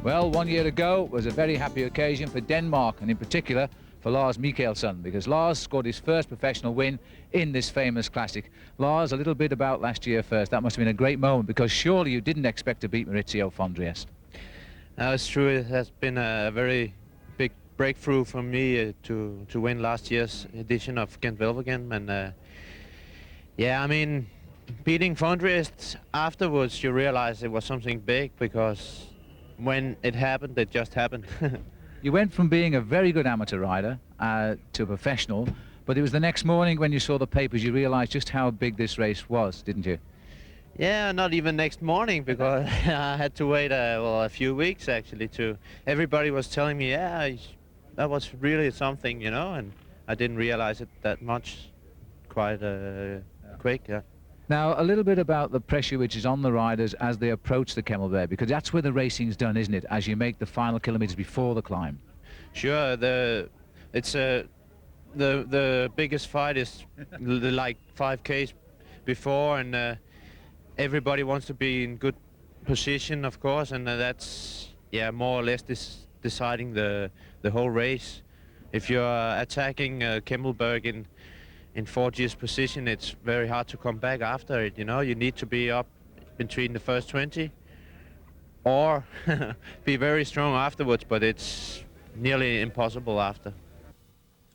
Well, 1 year ago was a very happy occasion for Denmark, and in particular for Lars Michaelsson, because Lars scored his first professional win in this famous classic. Lars, a little bit about last year first. That must have been a great moment, because surely you didn't expect to beat Maurizio von Triest. It's true. It has been a very big breakthrough for me to win last year's edition of Ghent Wevelgem, and yeah, I mean, beating von Triest afterwards, you realize it was something big, because when it happened, it just happened. You went from being a very good amateur rider to a professional, but it was the next morning when you saw the papers you realized just how big this race was, didn't you? Yeah, not even next morning, because I had to wait well, a few weeks actually. Everybody was telling me, yeah, that was really something, you know, and I didn't realize it that much quite quick. Yeah. Now, a little bit about the pressure which is on the riders as they approach the Kemmelberg, because that's where the racing's done, isn't it, as you make the final kilometres before the climb? Sure, the biggest fight is like 5Ks before, and everybody wants to be in good position, of course, and that's, yeah, more or less deciding the whole race. If you're attacking Kemmelberg in 4G's position, it's very hard to come back after it, you know. You need to be up between the first 20 or be very strong afterwards, but it's nearly impossible after.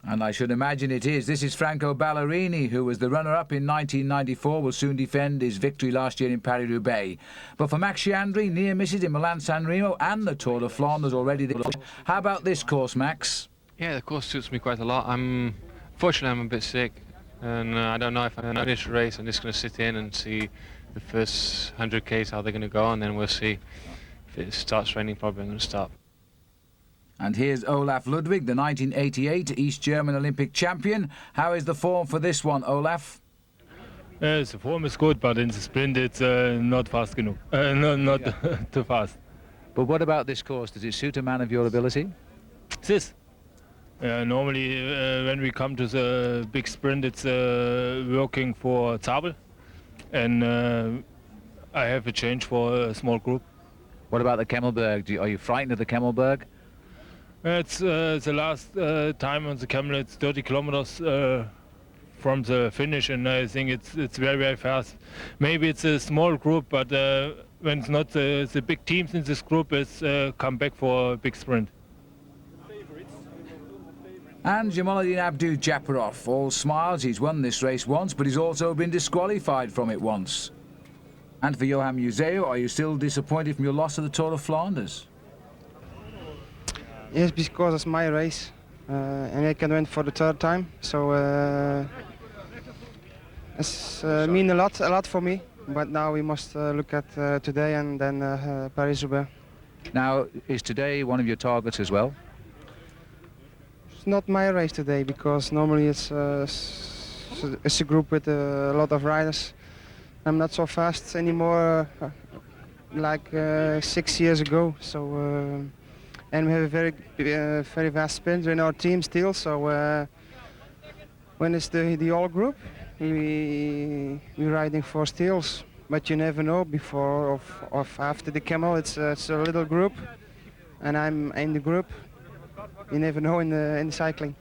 And I should imagine it is. This is Franco Ballerini, who was the runner-up in 1994, will soon defend his victory last year in Paris-Roubaix. But for Max Chiandri, near misses in Milan-San Remo and the Tour de Flanders already. How about this course, Max? Yeah, the course suits me quite a lot. Fortunately, I'm a bit sick, and I don't know if I'm finish the race. I'm just going to sit in and see the first 100 Ks, how they're going to go, and then we'll see. If it starts raining, probably I'm going to stop. And here's Olaf Ludwig, the 1988 East German Olympic champion. How is the form for this one, Olaf? The form is good, but in the sprint it's not fast enough. Not too fast. But what about this course? Does it suit a man of your ability? This? Normally when we come to the big sprint, it's working for Zabel, and I have a change for a small group. What about the Kemmelberg? Are you frightened of the Kemmelberg? It's the last time on the Camel. It's 30 kilometers from the finish, and I think it's very, very fast. Maybe it's a small group, but when it's not the big teams in this group, it's come back for a big sprint. And Jamaluddin Abdu Japarov, all smiles. He's won this race once, but he's also been disqualified from it once. And for Johan Museo, are you still disappointed from your loss of the Tour of Flanders? Yes, because it's my race, and I can win for the third time. So it's mean a lot for me. But now we must look at today and then Paris-Roubaix. Now, is today one of your targets as well? It's not my race today, because normally it's a group with a lot of riders. I'm not so fast anymore, like 6 years ago. So. And we have a very fast sprinter in our team still. So when it's the all group, we're riding for steals. But you never know before or after the camel. It's a little group, and I'm in the group. You never know in the cycling.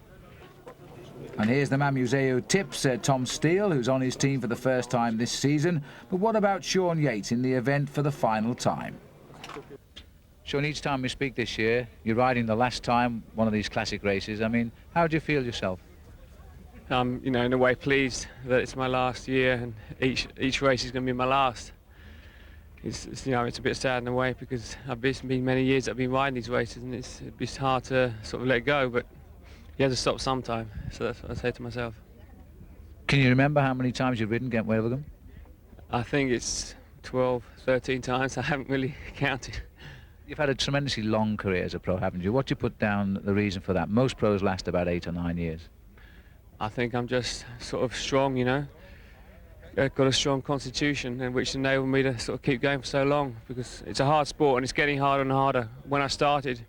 And here's the man Museo tips, Tom Steele, who's on his team for the first time this season. But what about Sean Yates in the event for the final time? Sean, each time we speak this year, you're riding the last time one of these classic races. I mean, how do you feel yourself? I'm, you know, in a way pleased that it's my last year and each race is going to be my last. It's, you know, it's a bit sad in a way because it's been many years that I've been riding these races and it's hard to sort of let go, but you have to stop sometime. So that's what I say to myself. Can you remember how many times you've ridden Ghent Wevelgem? I think it's 12, 13 times. I haven't really counted. You've had a tremendously long career as a pro, haven't you? What do you put down the reason for that? Most pros last about 8 or 9 years. I think I'm just sort of strong, you know. I've got a strong constitution, and which enabled me to sort of keep going for so long, because it's a hard sport and it's getting harder and harder. When I started,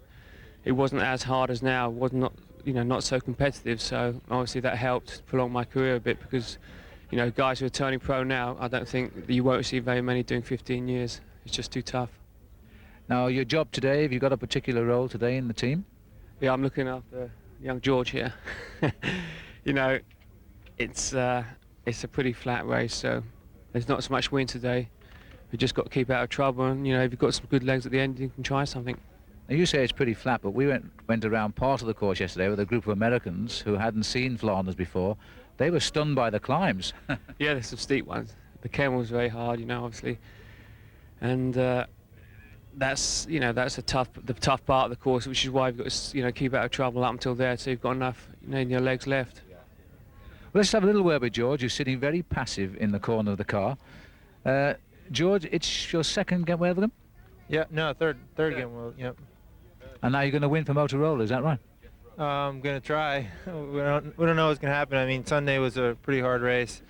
it wasn't as hard as now. It was not, you know, not so competitive. So obviously that helped prolong my career a bit, because, you know, guys who are turning pro now, I don't think you won't see very many doing 15 years. It's just too tough. Now, your job today, have you got a particular role today in the team? Yeah, I'm looking after young George here. You know, it's a pretty flat race, so there's not so much wind today. We've just got to keep out of trouble, and, you know, if you've got some good legs at the end, you can try something. Now, you say it's pretty flat, but we went around part of the course yesterday with a group of Americans who hadn't seen Flanders before. They were stunned by the climbs. Yeah, there's some steep ones. The Kemmel was very hard, you know, obviously, and that's, you know, that's the tough part of the course, which is why you've got to, you know, keep out of trouble up until there, so you've got enough, you know, in your legs left. Well, let's have a little word with George, who's sitting very passive in the corner of the car. George, it's your second Ghent Wevelgem? Yeah, no, third Ghent Wevelgem, yep. And now you're going to win for Motorola, is that right? I'm going to try. We don't know what's going to happen. I mean, Sunday was a pretty hard race,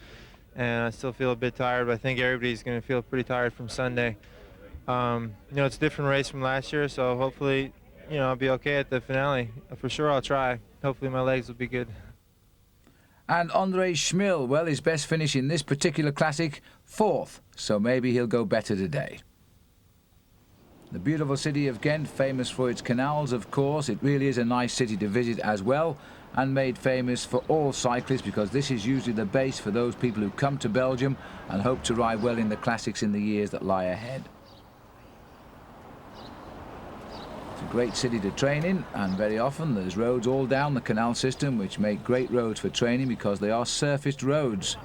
and I still feel a bit tired, but I think everybody's going to feel pretty tired from Sunday. You know, it's a different race from last year, so hopefully, you know, I'll be okay at the finale. For sure, I'll try. Hopefully my legs will be good. And Andre Schmil, well, his best finish in this particular classic, 4th, so maybe he'll go better today. The beautiful city of Ghent, famous for its canals, of course. It really is a nice city to visit as well, and made famous for all cyclists, because this is usually the base for those people who come to Belgium and hope to ride well in the classics in the years that lie ahead. It's a great city to train in, and very often there's roads all down the canal system which make great roads for training because they are surfaced roads.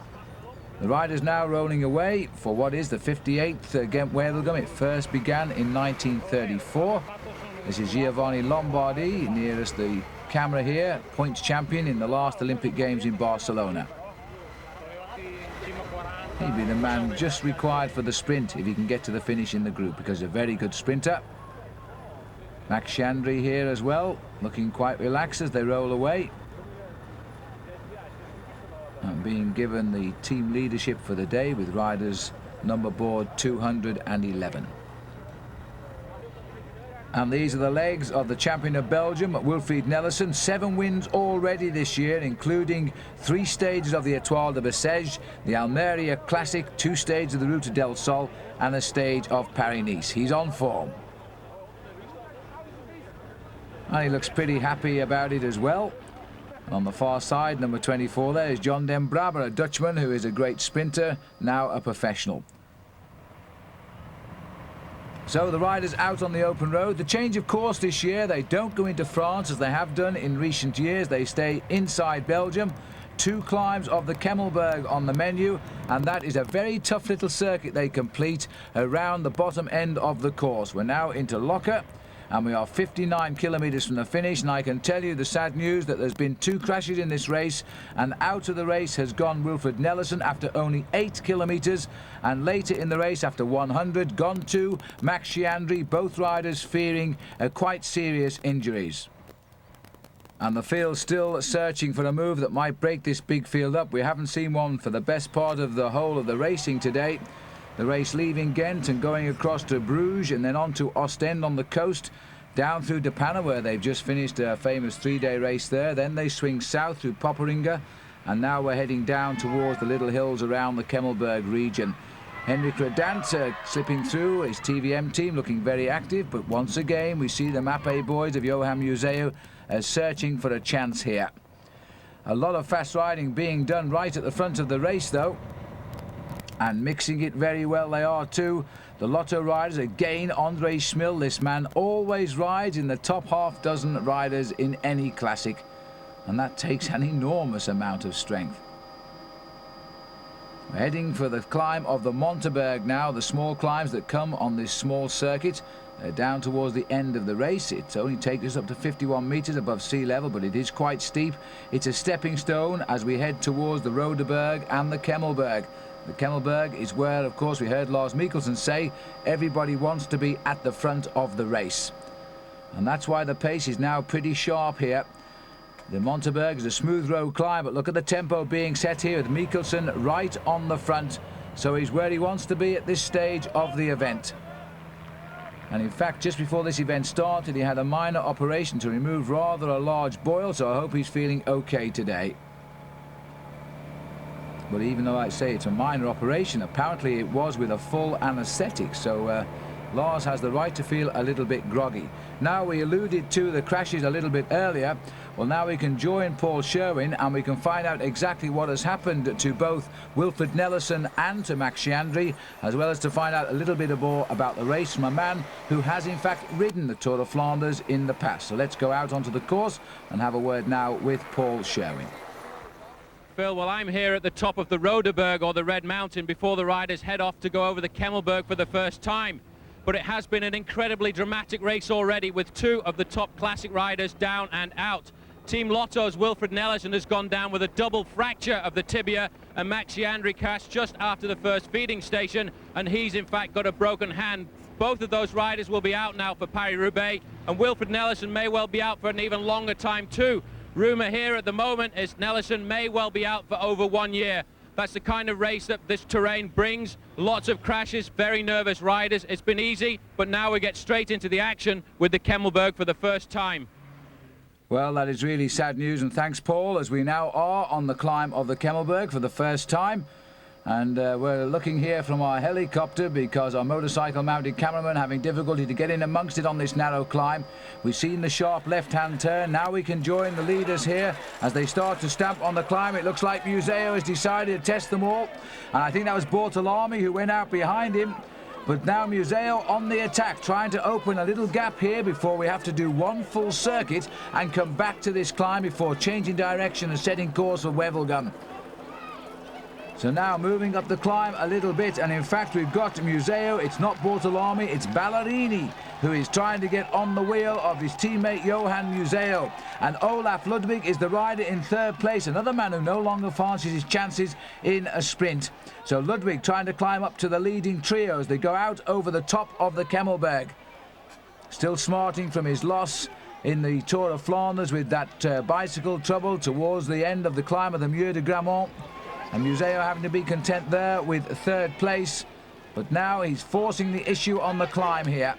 The riders now rolling away for what is the 58th Ghent Wevelgem. It first began in 1934. This is Giovanni Lombardi, nearest the camera here, points champion in the last Olympic Games in Barcelona. He'd be the man just required for the sprint if he can get to the finish in the group, because he's a very good sprinter. Max Chandry here as well, looking quite relaxed as they roll away. And being given the team leadership for the day with riders number board 211. And these are the legs of the champion of Belgium, Wilfried Nelissen. 7 wins already this year, including 3 stages of the Étoile de Bessèges, the Almeria Classic, 2 stages of the Route del Sol, and a stage of Paris-Nice. He's on form. And he looks pretty happy about it as well. On the far side, number 24 there is John Den Braber, a Dutchman who is a great sprinter, now a professional. So the riders out on the open road. The change of course this year, they don't go into France as they have done in recent years. They stay inside Belgium. 2 climbs of the Kemmelberg on the menu, and that is a very tough little circuit they complete around the bottom end of the course. We're now into Locke, and we are 59 kilometres from the finish, and I can tell you the sad news that there's been 2 crashes in this race, and out of the race has gone Wilfried Nelissen after only 8 kilometres, and later in the race after 100 gone 2 Max Chandry, both riders fearing quite serious injuries. And the field still searching for a move that might break this big field up. We haven't seen one for the best part of the whole of the racing today. The race leaving Ghent and going across to Bruges and then on to Ostend on the coast, down through De Panne, where they've just finished a famous 3-day race there. Then they swing south through Popperinge, and now we're heading down towards the little hills around the Kemmelberg region. Henrik Redant slipping through, his TVM team looking very active, but once again we see the Mappe boys of Johan Museo searching for a chance here. A lot of fast riding being done right at the front of the race though. and mixing it very well they are too. The Lotto riders, again, Andre Schmil. This man always rides in the top half dozen riders in any classic, and that takes an enormous amount of strength. We're heading for the climb of the Monteberg now, the small climbs that come on this small circuit. They're down towards the end of the race. It's only takes us up to 51 metres above sea level, but it is quite steep. It's a stepping stone as we head towards the Rodeberg and the Kemmelberg. The Kemmelberg is where, of course, we heard Lars Mikkelsen say everybody wants to be at the front of the race. And that's why the pace is now pretty sharp here. The Monteberg is a smooth road climb, but look at the tempo being set here with Mikkelsen right on the front. So he's where he wants to be at this stage of the event. And in fact, just before this event started, he had a minor operation to remove rather a large boil, so I hope he's feeling okay today. But even though I say it's a minor operation, apparently it was with a full anaesthetic, so Lars has the right to feel a little bit groggy. Now, we alluded to the crashes a little bit earlier. Well, now we can join Paul Sherwin and we can find out exactly what has happened to both Wilfred Nellison and to Max Schiandri, as well as to find out a little bit more about the race from a man who has in fact ridden the Tour of Flanders in the past. So let's go out onto the course and have a word now with Paul Sherwin. Phil, well, I'm here at the top of the Rodeberg, or the Red Mountain, before the riders head off to go over the Kemmelberg for the first time. But it has been an incredibly dramatic race already, with two of the top classic riders down and out. Team Lotto's Wilfred Nellison has gone down with a double fracture of the tibia, and Max Schiandri crashed just after the first feeding station, and he's in fact got a broken hand. Both of those riders will be out now for Paris-Roubaix, and Wilfred Nellison may well be out for an even longer time too. Rumour here at the moment is Nellison may well be out for over 1 year. That's the kind of race that this terrain brings. Lots of crashes, very nervous riders. It's been easy, but now we get straight into the action with the Kemmelberg for the first time. Well, that is really sad news, and thanks, Paul, as we now are on the climb of the Kemmelberg for the first time. And we're looking here from our helicopter because our motorcycle-mounted cameraman having difficulty to get in amongst it on this narrow climb. We've seen the sharp left-hand turn. Now we can join the leaders here as they start to stamp on the climb. It looks like Museo has decided to test them all. And I think that was Bortolami who went out behind him. But now Museo on the attack, trying to open a little gap here before we have to do one full circuit and come back to this climb before changing direction and setting course for Wevelgem. So now moving up the climb a little bit, and in fact we've got Museo. It's not Bortolami, it's Ballerini who is trying to get on the wheel of his teammate Johan Museo. And Olaf Ludwig is the rider in third place, another man who no longer fancies his chances in a sprint. So Ludwig trying to climb up to the leading trio as they go out over the top of the Kemmelberg. Still smarting from his loss in the Tour of Flanders with that bicycle trouble towards the end of the climb of the Muur de Grammont. And Museo having to be content there with third place. But now he's forcing the issue on the climb here.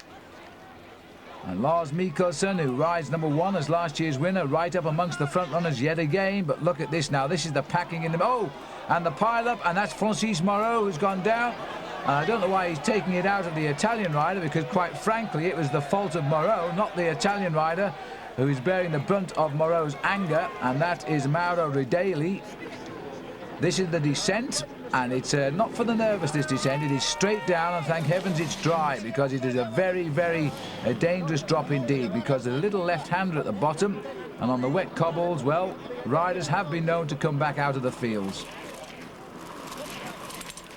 And Lars Mikkelsen, who rides number one as last year's winner, right up amongst the front runners yet again. But look at this now. This is the packing in the... Oh! And the pile-up, and that's Francis Moreau who's gone down. And I don't know why he's taking it out of the Italian rider, because quite frankly it was the fault of Moreau, not the Italian rider, who is bearing the brunt of Moreau's anger. And that is Mauro Ridali. This is the descent, and it's not for the nervous, this descent. It is straight down, and thank heavens it's dry, because it is a very, very dangerous drop indeed, because there's a little left-hander at the bottom, and on the wet cobbles, well, riders have been known to come back out of the fields.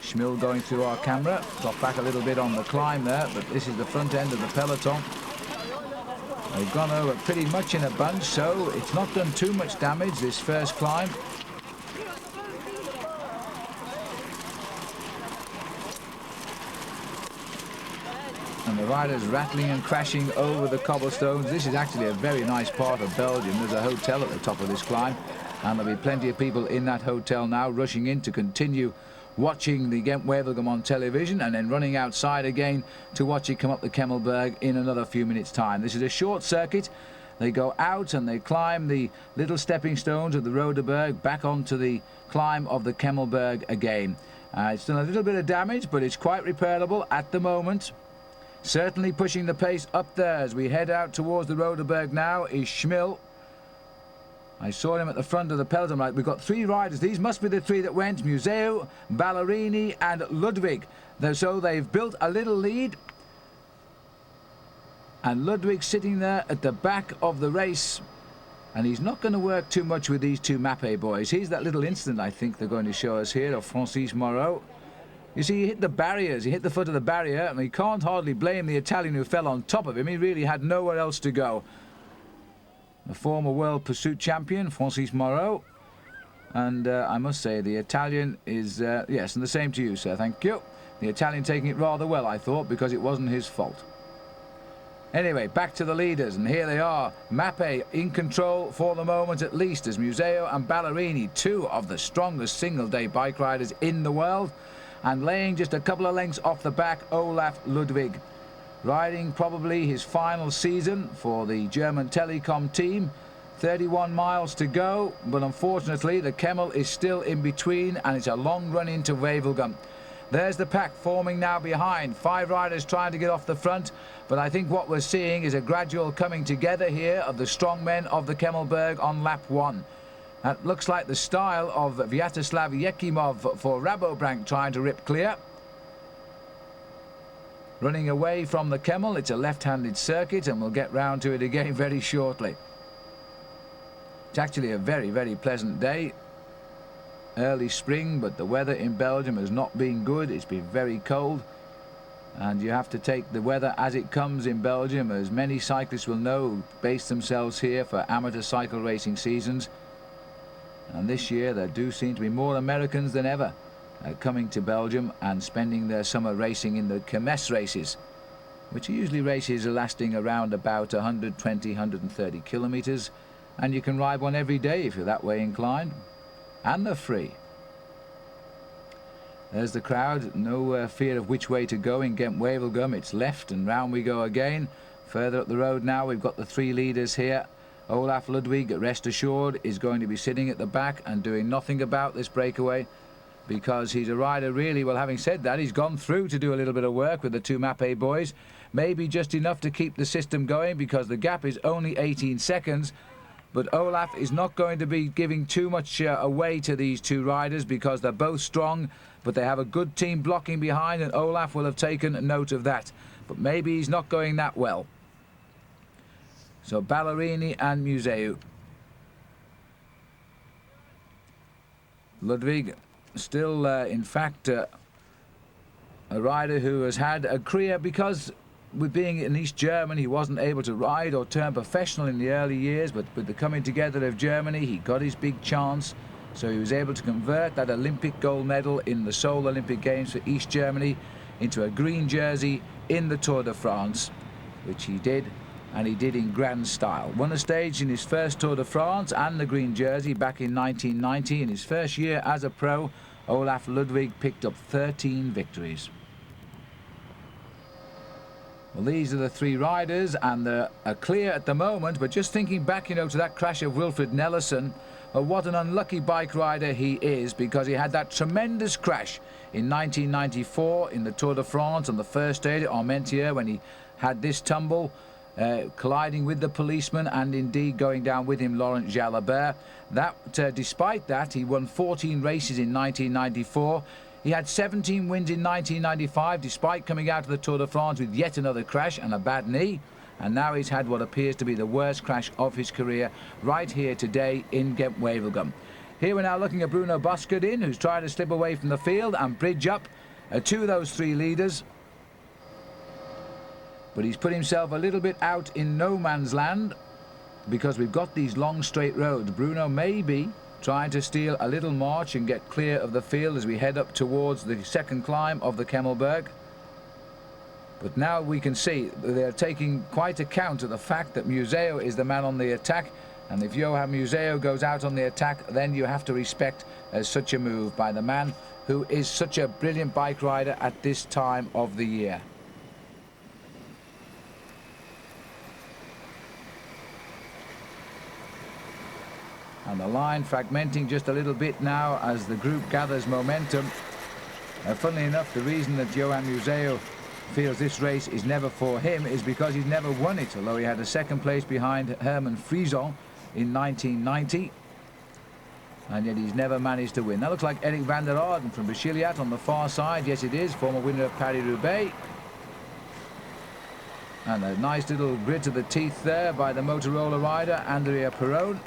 Schmil going through our camera, got back a little bit on the climb there, but this is the front end of the peloton. They've gone over pretty much in a bunch, so it's not done too much damage, this first climb. And the riders rattling and crashing over the cobblestones. This is actually a very nice part of Belgium. There's a hotel at the top of this climb, and there'll be plenty of people in that hotel now rushing in to continue watching the Ghent Wevelgem on television, and then running outside again to watch it come up the Kemmelberg in another few minutes' time. This is a short circuit. They go out and they climb the little stepping stones of the Rodeberg back onto the climb of the Kemmelberg again. It's done a little bit of damage, but it's quite repairable at the moment. Certainly pushing the pace up there as we head out towards the Rodeberg now is Schmil. I saw him at the front of the peloton. Like, we've got 3 riders. These must be the 3 that went. Museo, Ballerini and Ludwig. So they've built a little lead. And Ludwig sitting there at the back of the race. And he's not going to work too much with these 2 Mappe boys. Here's that little incident I think they're going to show us here of Francis Moreau. You see, he hit the barriers. He hit the foot of the barrier. And he can't hardly blame the Italian who fell on top of him. He really had nowhere else to go. The former world pursuit champion, Francis Moreau. And I must say, the Italian is... yes, and the same to you, sir. Thank you. The Italian taking it rather well, I thought, because it wasn't his fault. Anyway, back to the leaders, and here they are. Mappe in control for the moment at least, as Museo and Ballerini, 2 of the strongest single-day bike riders in the world. And Laine just a couple of lengths off the back, Olaf Ludwig. Riding probably his final season for the German Telekom team. 31 miles to go, but unfortunately the Kemmel is still in between, and it's a long run into Wevelgem. There's the pack forming now behind. 5 riders trying to get off the front, but I think what we're seeing is a gradual coming together here of the strong men of the Kemmelberg on lap 1. That looks like the style of Vyacheslav Yekimov for Rabobank trying to rip clear. Running away from the Kemmel, it's a left-handed circuit, and we'll get round to it again very shortly. It's actually a very, very pleasant day. Early spring, but the weather in Belgium has not been good. It's been very cold, and you have to take the weather as it comes in Belgium, as many cyclists will know who base themselves here for amateur cycle racing seasons. And this year there do seem to be more Americans than ever coming to Belgium and spending their summer racing in the Kermesse races, which are usually races lasting around about 120, 130 kilometers, and you can ride one every day if you're that way inclined, and they're free. There's the crowd, no fear of which way to go in Ghent Wevelgem. It's left and round we go again. Further up the road now, we've got the 3 leaders here. Olaf Ludwig, rest assured, is going to be sitting at the back and doing nothing about this breakaway, because he's a rider really. Well, having said that, he's gone through to do a little bit of work with the 2 Mappe boys, maybe just enough to keep the system going, because the gap is only 18 seconds. But Olaf is not going to be giving too much away to these 2 riders, because they're both strong, but they have a good team blocking behind, and Olaf will have taken note of that. But maybe he's not going that well. So Ballerini and Museu. Ludwig, still in fact a rider who has had a career, because with being in East Germany he wasn't able to ride or turn professional in the early years, but with the coming together of Germany he got his big chance, so he was able to convert that Olympic gold medal in the Seoul Olympic Games for East Germany into a green jersey in the Tour de France, which he did, and he did in grand style. Won a stage in his first Tour de France and the green jersey back in 1990. In his first year as a pro, Olaf Ludwig picked up 13 victories. Well, these are the 3 riders, and they're clear at the moment, but just thinking back, to that crash of Wilfred Nellison, what an unlucky bike rider he is, because he had that tremendous crash in 1994 in the Tour de France on the first day at Armentières, when he had this tumble, colliding with the policeman, and indeed going down with him Laurent Jalabert. Despite that, he won 14 races in 1994. He had 17 wins in 1995, despite coming out of the Tour de France with yet another crash and a bad knee. And now he's had what appears to be the worst crash of his career right here today in Ghent Wevelgem. Here we're now looking at Bruno Boscardin, who's trying to slip away from the field and bridge up to those 3 leaders. But he's put himself a little bit out in no man's land, because we've got these long straight roads. Bruno may be trying to steal a little march and get clear of the field as we head up towards the second climb of the Kemmelberg. But now we can see they're taking quite account of the fact that Museo is the man on the attack, and if Johan Museo goes out on the attack, then you have to respect such a move by the man who is such a brilliant bike rider at this time of the year. And the line fragmenting just a little bit now as the group gathers momentum. Funnily enough, the reason that Johan Museo feels this race is never for him is because he's never won it, although he had a second place behind Herman Frison in 1990. And yet he's never managed to win. That looks like Erik van der Aarden from Bacheliat on the far side. Yes, it is. Former winner of Paris-Roubaix. And a nice little grit to the teeth there by the Motorola rider, Andrea Perron.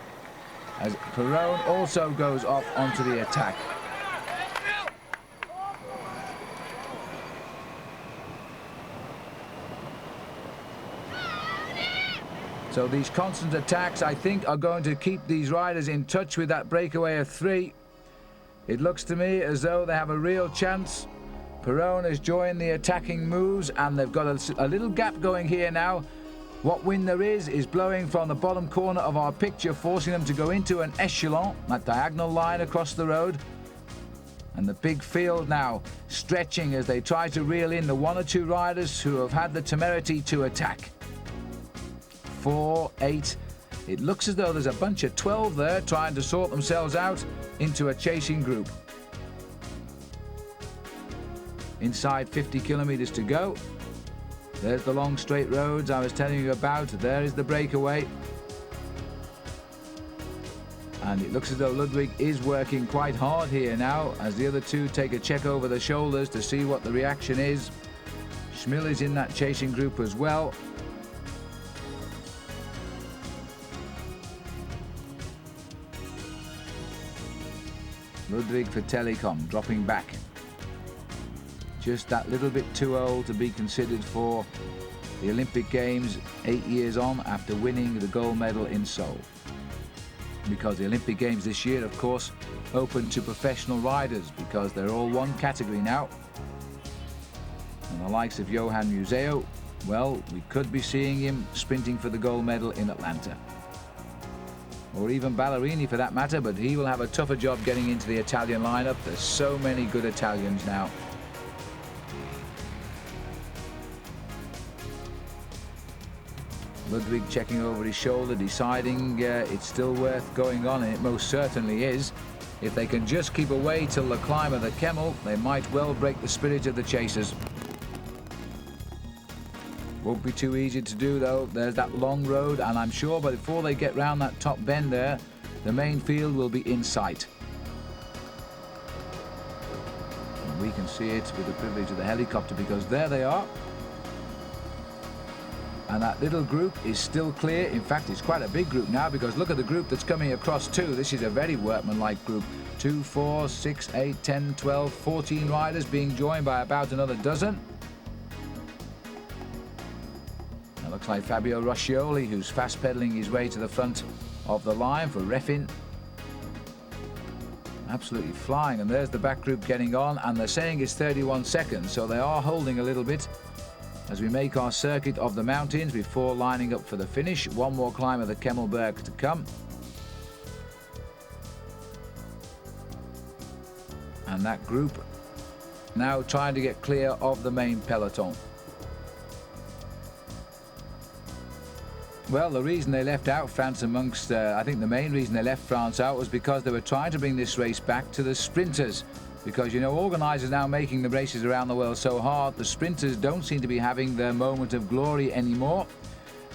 As Perron also goes off onto the attack. So these constant attacks, I think, are going to keep these riders in touch with that breakaway of 3. It looks to me as though they have a real chance. Perron has joined the attacking moves, and they've got a little gap going here now. What wind there is blowing from the bottom corner of our picture, forcing them to go into an echelon, that diagonal line across the road. And the big field now stretching as they try to reel in the 1 or 2 riders who have had the temerity to attack. 4, 8. It looks as though there's a bunch of 12 there trying to sort themselves out into a chasing group. Inside 50 kilometers to go. There's the long straight roads I was telling you about. There is the breakaway. And it looks as though Ludwig is working quite hard here now as the other 2 take a check over the shoulders to see what the reaction is. Schmill is in that chasing group as well. Ludwig for Telecom dropping back. Just that little bit too old to be considered for the Olympic Games 8 years on after winning the gold medal in Seoul. Because the Olympic Games this year, of course, open to professional riders because they're all one category now. And the likes of Johan Museo, well, we could be seeing him sprinting for the gold medal in Atlanta. Or even Ballerini for that matter, but he will have a tougher job getting into the Italian lineup. There's so many good Italians now. Ludwig checking over his shoulder, deciding it's still worth going on, and it most certainly is. If they can just keep away till the climb of the Kemmel, they might well break the spirit of the chasers. Won't be too easy to do though. There's that long road, and I'm sure before they get round that top bend there, the main field will be in sight. And we can see it with the privilege of the helicopter because there they are. And that little group is still clear. In fact, it's quite a big group now because look at the group that's coming across too. This is a very workmanlike group. 2, 4, 6, 8, 10, 12, 14 riders being joined by about another dozen. It looks like Fabio Roscioli, who's fast pedaling his way to the front of the line for Refin. Absolutely flying, and there's the back group getting on, and they're saying it's 31 seconds, so they are holding a little bit as we make our circuit of the mountains before lining up for the finish. One more climb of the Kemmelberg to come. And that group now trying to get clear of the main peloton. Well, the reason they left out France amongst, I think the main reason they left France out was because they were trying to bring this race back to the sprinters. Because, you know, organisers now making the races around the world so hard, the sprinters don't seem to be having their moment of glory anymore.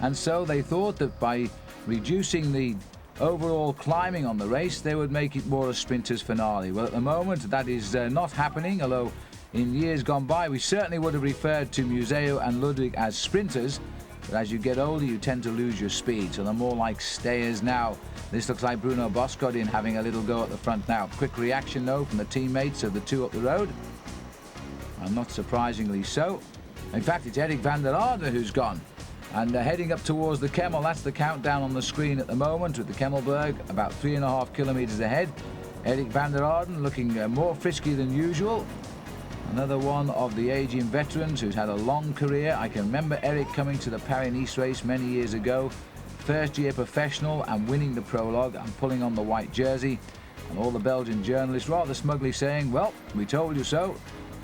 And so they thought that by reducing the overall climbing on the race, they would make it more a sprinters finale. Well, at the moment, that is not happening, although in years gone by, we certainly would have referred to Museo and Ludwig as sprinters. But as you get older, you tend to lose your speed, so they're more like stayers now. This looks like Bruno Boscodin having a little go at the front now. Quick reaction, though, from the teammates of the 2 up the road. And not surprisingly so. In fact, it's Erik van der Aarden who's gone. And heading up towards the Kemmel, that's the countdown on the screen at the moment, with the Kemmelberg about 3.5 kilometers ahead. Erik van der Aarden looking more frisky than usual. Another one of the aging veterans who's had a long career. I can remember Erik coming to the Paris-Nice race many years ago. First year professional and winning the prologue and pulling on the white jersey. And all the Belgian journalists rather smugly saying, well, we told you so.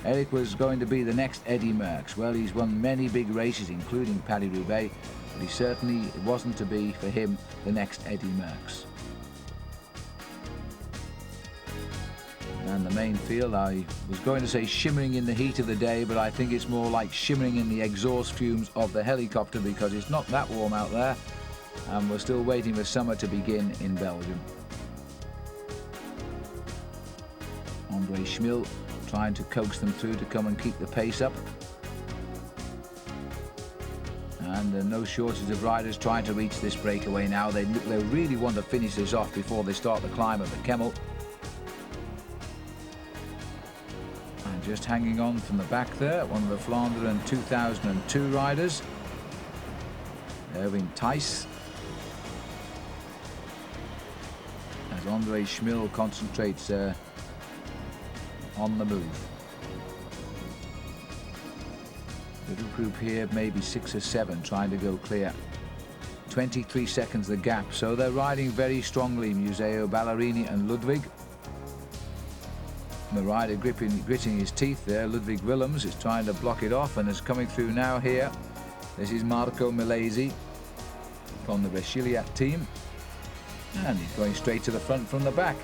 Erik was going to be the next Eddy Merckx. Well, he's won many big races, including Paris-Roubaix, but he certainly wasn't to be for him the next Eddy Merckx. And the main field, I was going to say shimmering in the heat of the day, but I think it's more like shimmering in the exhaust fumes of the helicopter because it's not that warm out there. And we're still waiting for summer to begin in Belgium. Andre Schmil trying to coax them through to come and keep the pace up. And no shortage of riders trying to reach this breakaway now. They really want to finish this off before they start the climb of the Kemmel. And just hanging on from the back there, one of the Flandern 2002 riders, Erwin Thijs. As Andre Schmil concentrates on the move. Little group here, maybe 6 or 7 trying to go clear. 23 seconds the gap, so they're riding very strongly, Museo, Ballerini and Ludwig. The rider gritting his teeth there, Ludwig Willems, is trying to block it off and is coming through now here. This is Marco Milesi from the Brechiliat team. And he's going straight to the front from the back.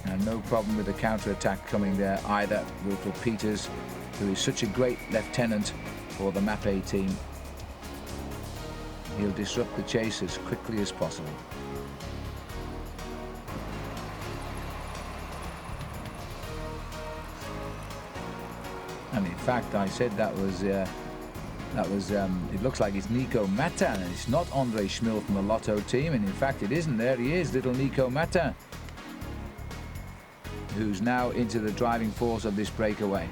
And no problem with the counter-attack coming there either. Wilfred Peters, who is such a great lieutenant for the Mapei team. He'll disrupt the chase as quickly as possible. And in fact, I said that was it looks like it's Nico Matin, and it's not Andre Schmil from the Lotto team, and in fact it isn't. There he is, little Nico Matin, who's now into the driving force of this breakaway.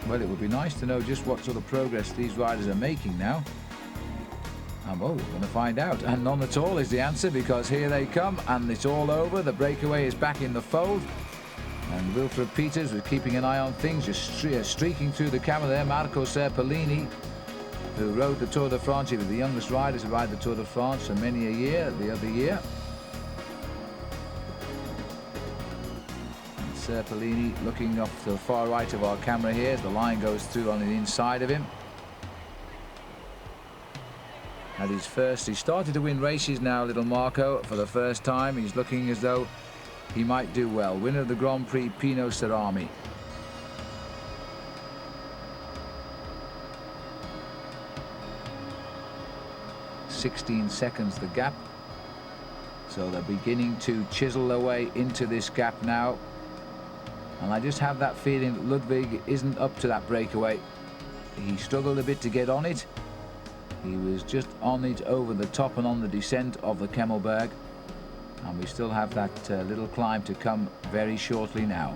Well, it would be nice to know just what sort of progress these riders are making now. Well, we're going to find out, and none at all is the answer, because here they come and it's all over. The breakaway is back in the fold, and Wilfred Peters was keeping an eye on things, just streaking through the camera there. Marco Serpellini, who rode the Tour de France. He was the youngest rider to ride the Tour de France for many a year, the other year. And Serpellini looking off to the far right of our camera here. The line goes through on the inside of him. At his first, he started to win races now, little Marco, for the first time. He's looking as though he might do well. Winner of the Grand Prix, Pino Cerami. "16 seconds the gap, so they're beginning to chisel their way into this gap now, and I just have that feeling that Ludwig isn't up to that breakaway. He struggled a bit to get on it. He was just on it over the top and on the descent of the Kemmelberg, and we still have that little climb to come very shortly now.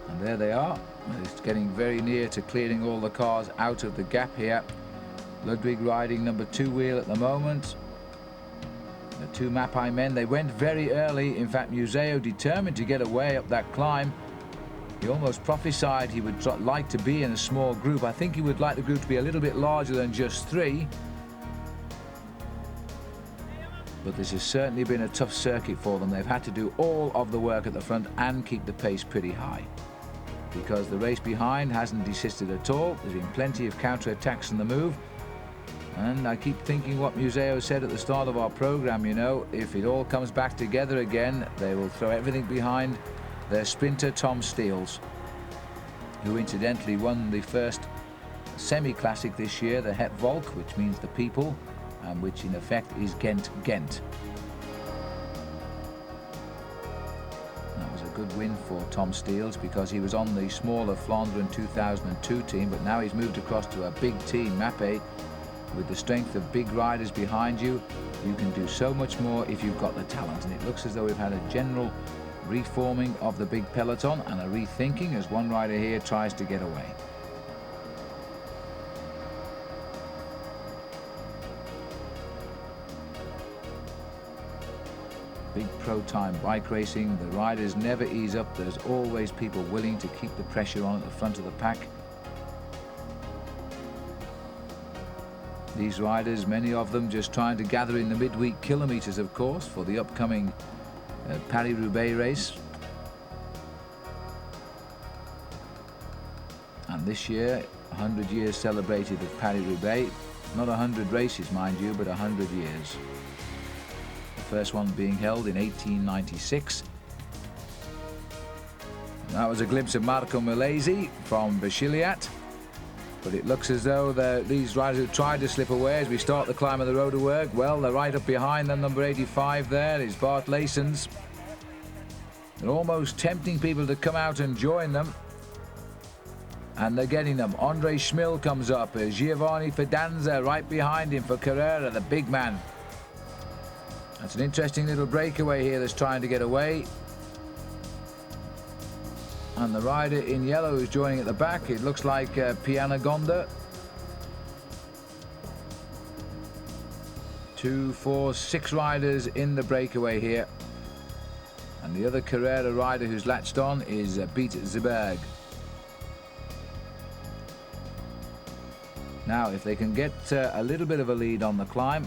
And there they are. It's getting very near to clearing all the cars out of the gap here. Ludwig riding number 2 wheel at the moment. The 2 Mapei men, they went very early. In fact, Museo determined to get away up that climb. He almost prophesied he would like to be in a small group. I think he would like the group to be a little bit larger than just 3. But this has certainly been a tough circuit for them. They've had to do all of the work at the front and keep the pace pretty high, because the race behind hasn't desisted at all. There's been plenty of counter-attacks in the move. And I keep thinking what Museo said at the start of our program, you know, if it all comes back together again, they will throw everything behind their sprinter Tom Steels, who incidentally won the first semi-classic this year, the Het Volk, which means the people, and which in effect is Ghent. That was a good win for Tom Steels, because he was on the smaller Flandern 2002 team, but now he's moved across to a big team, Mapei. With the strength of big riders behind you, you can do so much more if you've got the talent, and it looks as though we've had a general reforming of the big peloton and a rethinking as one rider here tries to get away. Big pro time bike racing. The riders never ease up. There's always people willing to keep the pressure on at the front of the pack. These riders, many of them just trying to gather in the midweek kilometers, of course, for the upcoming Paris-Roubaix race. And this year, 100 years celebrated of Paris-Roubaix. Not 100 races, mind you, but 100 years. The first one being held in 1896. That was a glimpse of Marco Milesi from Bashiliat. But it looks as though these riders who tried to slip away as we start the climb of the Rodewerg, well, they're right up behind them. Number 85 there is Bart Leysens. They're almost tempting people to come out and join them. And they're getting them. Andre Schmil comes up. Giovanni Fidanza right behind him for Carrera, the big man. That's an interesting little breakaway here that's trying to get away. And the rider in yellow is joining at the back. It looks like Pianagonda. 2, 4, 6 riders in the breakaway here. And the other Carrera rider who's latched on is Piet Zeberg. Now, if they can get a little bit of a lead on the climb,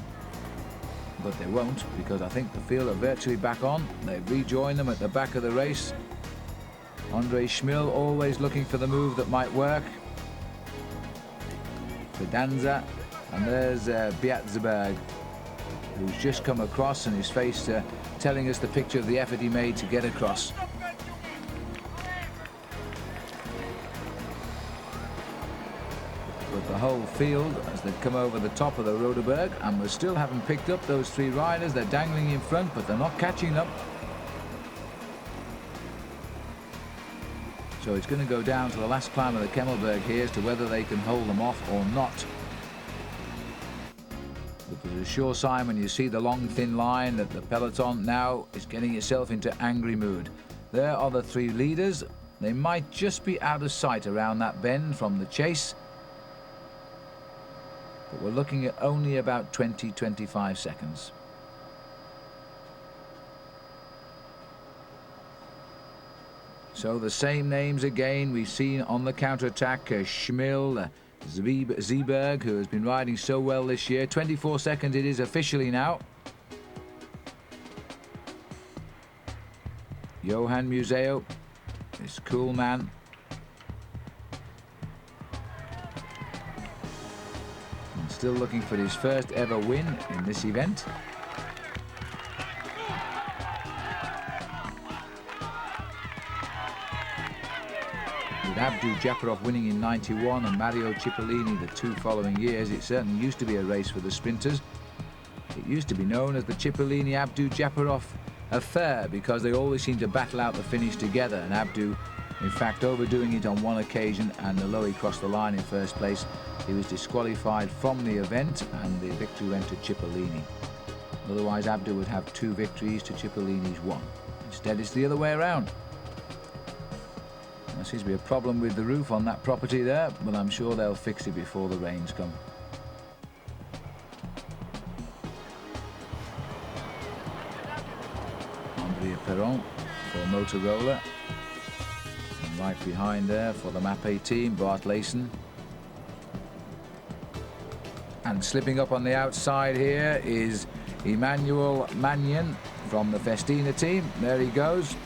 but they won't, because I think the field are virtually back on. They've rejoined them at the back of the race. Andre Schmil always looking for the move that might work. Fidanza, and there's Beat Zeberg, who's just come across, and his face telling us the picture of the effort he made to get across. But the whole field, as they come over the top of the Rodewerg, and we still haven't picked up those 3 riders. They're dangling in front, but they're not catching them. So it's going to go down to the last climb of the Kemmelberg here as to whether they can hold them off or not. But there's a sure sign when you see the long thin line that the peloton now is getting itself into angry mood. There are the 3 leaders. They might just be out of sight around that bend from the chase. But we're looking at only about 20-25 seconds. So the same names again we've seen on the counter-attack. Schmil, Zeberg, who has been riding so well this year. 24 seconds it is officially now. Johan Museo, this cool man. And still looking for his first ever win in this event. With Abdu Japarov winning in 91 and Mario Cipollini the 2 following years, it certainly used to be a race for the sprinters. It used to be known as the Cipollini-Abdu Japarov affair because they always seemed to battle out the finish together, and Abdu in fact overdoing it on one occasion, and although he crossed the line in first place, he was disqualified from the event and the victory went to Cipollini. Otherwise Abdu would have 2 victories to Cipollini's 1. Instead it's the other way around. There seems to be a problem with the roof on that property there, but I'm sure they'll fix it before the rains come. Andrea Perron for Motorola. And right behind there for the Mapei team, Bart Leysen. And slipping up on the outside here is Emmanuel Magnan from the Festina team. There he goes.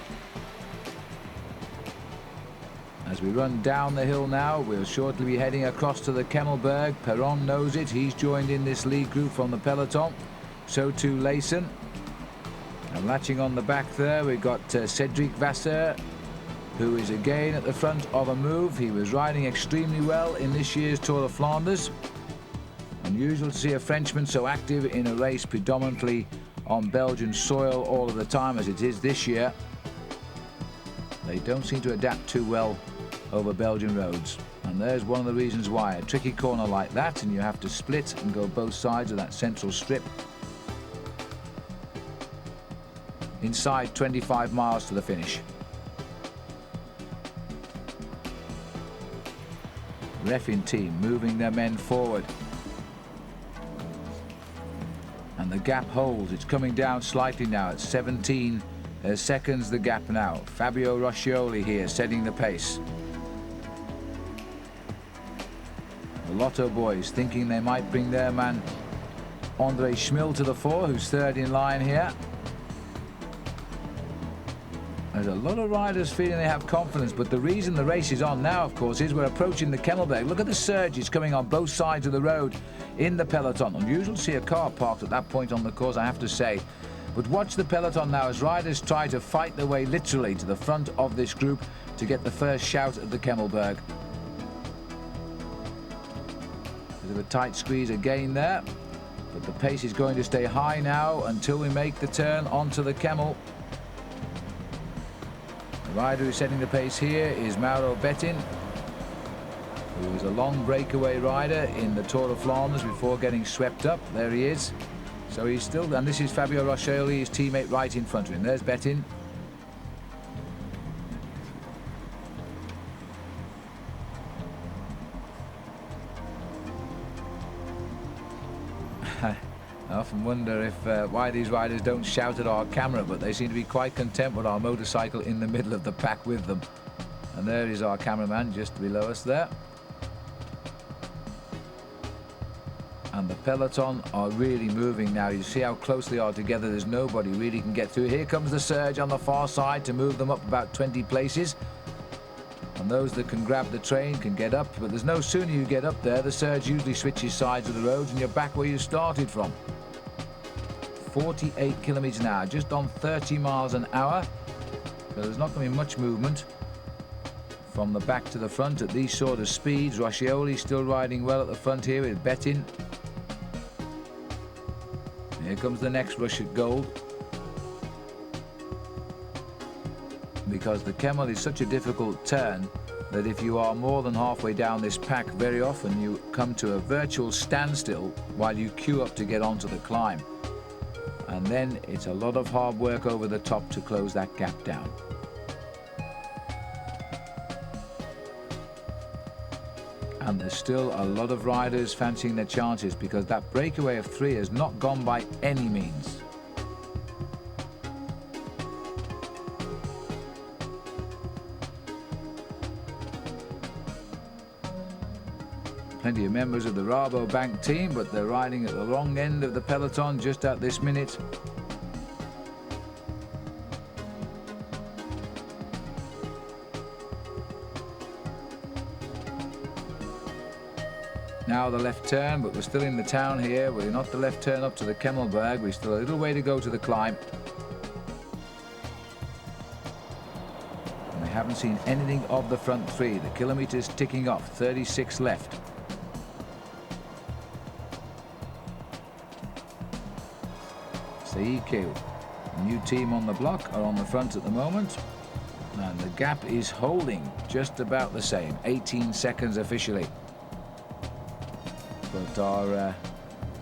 As we run down the hill now, we'll shortly be heading across to the Kemmelberg. Perron knows it. He's joined in this lead group from the peloton. So too Leysen. And latching on the back there, we've got Cedric Vasseur, who is again at the front of a move. He was riding extremely well in this year's Tour of Flanders. Unusual to see a Frenchman so active in a race predominantly on Belgian soil all of the time as it is this year. They don't seem to adapt too well over Belgian roads, and there's one of the reasons why. A tricky corner like that and you have to split and go both sides of that central strip. Inside 25 miles to the finish. Refin team moving their men forward, and the gap holds. It's coming down slightly now at 17 seconds the gap now. Fabio Roscioli here setting the pace. The Lotto boys thinking they might bring their man Andre Schmil to the fore, who's 3rd in line here. There's a lot of riders feeling they have confidence, but the reason the race is on now, of course, is we're approaching the Kemmelberg. Look at the surges coming on both sides of the road in the peloton. Unusual to see a car parked at that point on the course, I have to say. But watch the peloton now as riders try to fight their way literally to the front of this group to get the first shout at the Kemmelberg. Bit of a tight squeeze again there, but the pace is going to stay high now until we make the turn onto the Kemmel. The rider who's setting the pace here is Mauro Bettin, who is a long breakaway rider in the Tour de Flanders before getting swept up. There he is. So he's still, and this is Fabio Roscioli, his teammate, right in front of him. There's Bettin. I often wonder if why these riders don't shout at our camera, but they seem to be quite content with our motorcycle in the middle of the pack with them. And there is our cameraman just below us there. And the peloton are really moving now. You see how close they are together. There's nobody really can get through. Here comes the surge on the far side to move them up about 20 places. And those that can grab the train can get up. But there's no sooner you get up there, the surge usually switches sides of the roads and you're back where you started from. 48 kilometers an hour, just on 30 miles an hour. So there's not going to be much movement from the back to the front at these sort of speeds. Roscioli still riding well at the front here with Bettin. Here comes the next rush at gold. Because the Kemmel is such a difficult turn that if you are more than halfway down this pack, very often you come to a virtual standstill while you queue up to get onto the climb. And then it's a lot of hard work over the top to close that gap down. And there's still a lot of riders fancying their chances because that breakaway of 3 has not gone by any means. Plenty of members of the Rabobank team, but they're riding at the wrong end of the peloton just at this minute. Now the left turn, but we're still in the town here. We're not the left turn up to the Kemmelberg. We've still a little way to go to the climb. And we haven't seen anything of the front 3. The kilometers ticking off, 36 left. Seikeu, the new team on the block, are on the front at the moment. And the gap is holding just about the same, 18 seconds officially. But our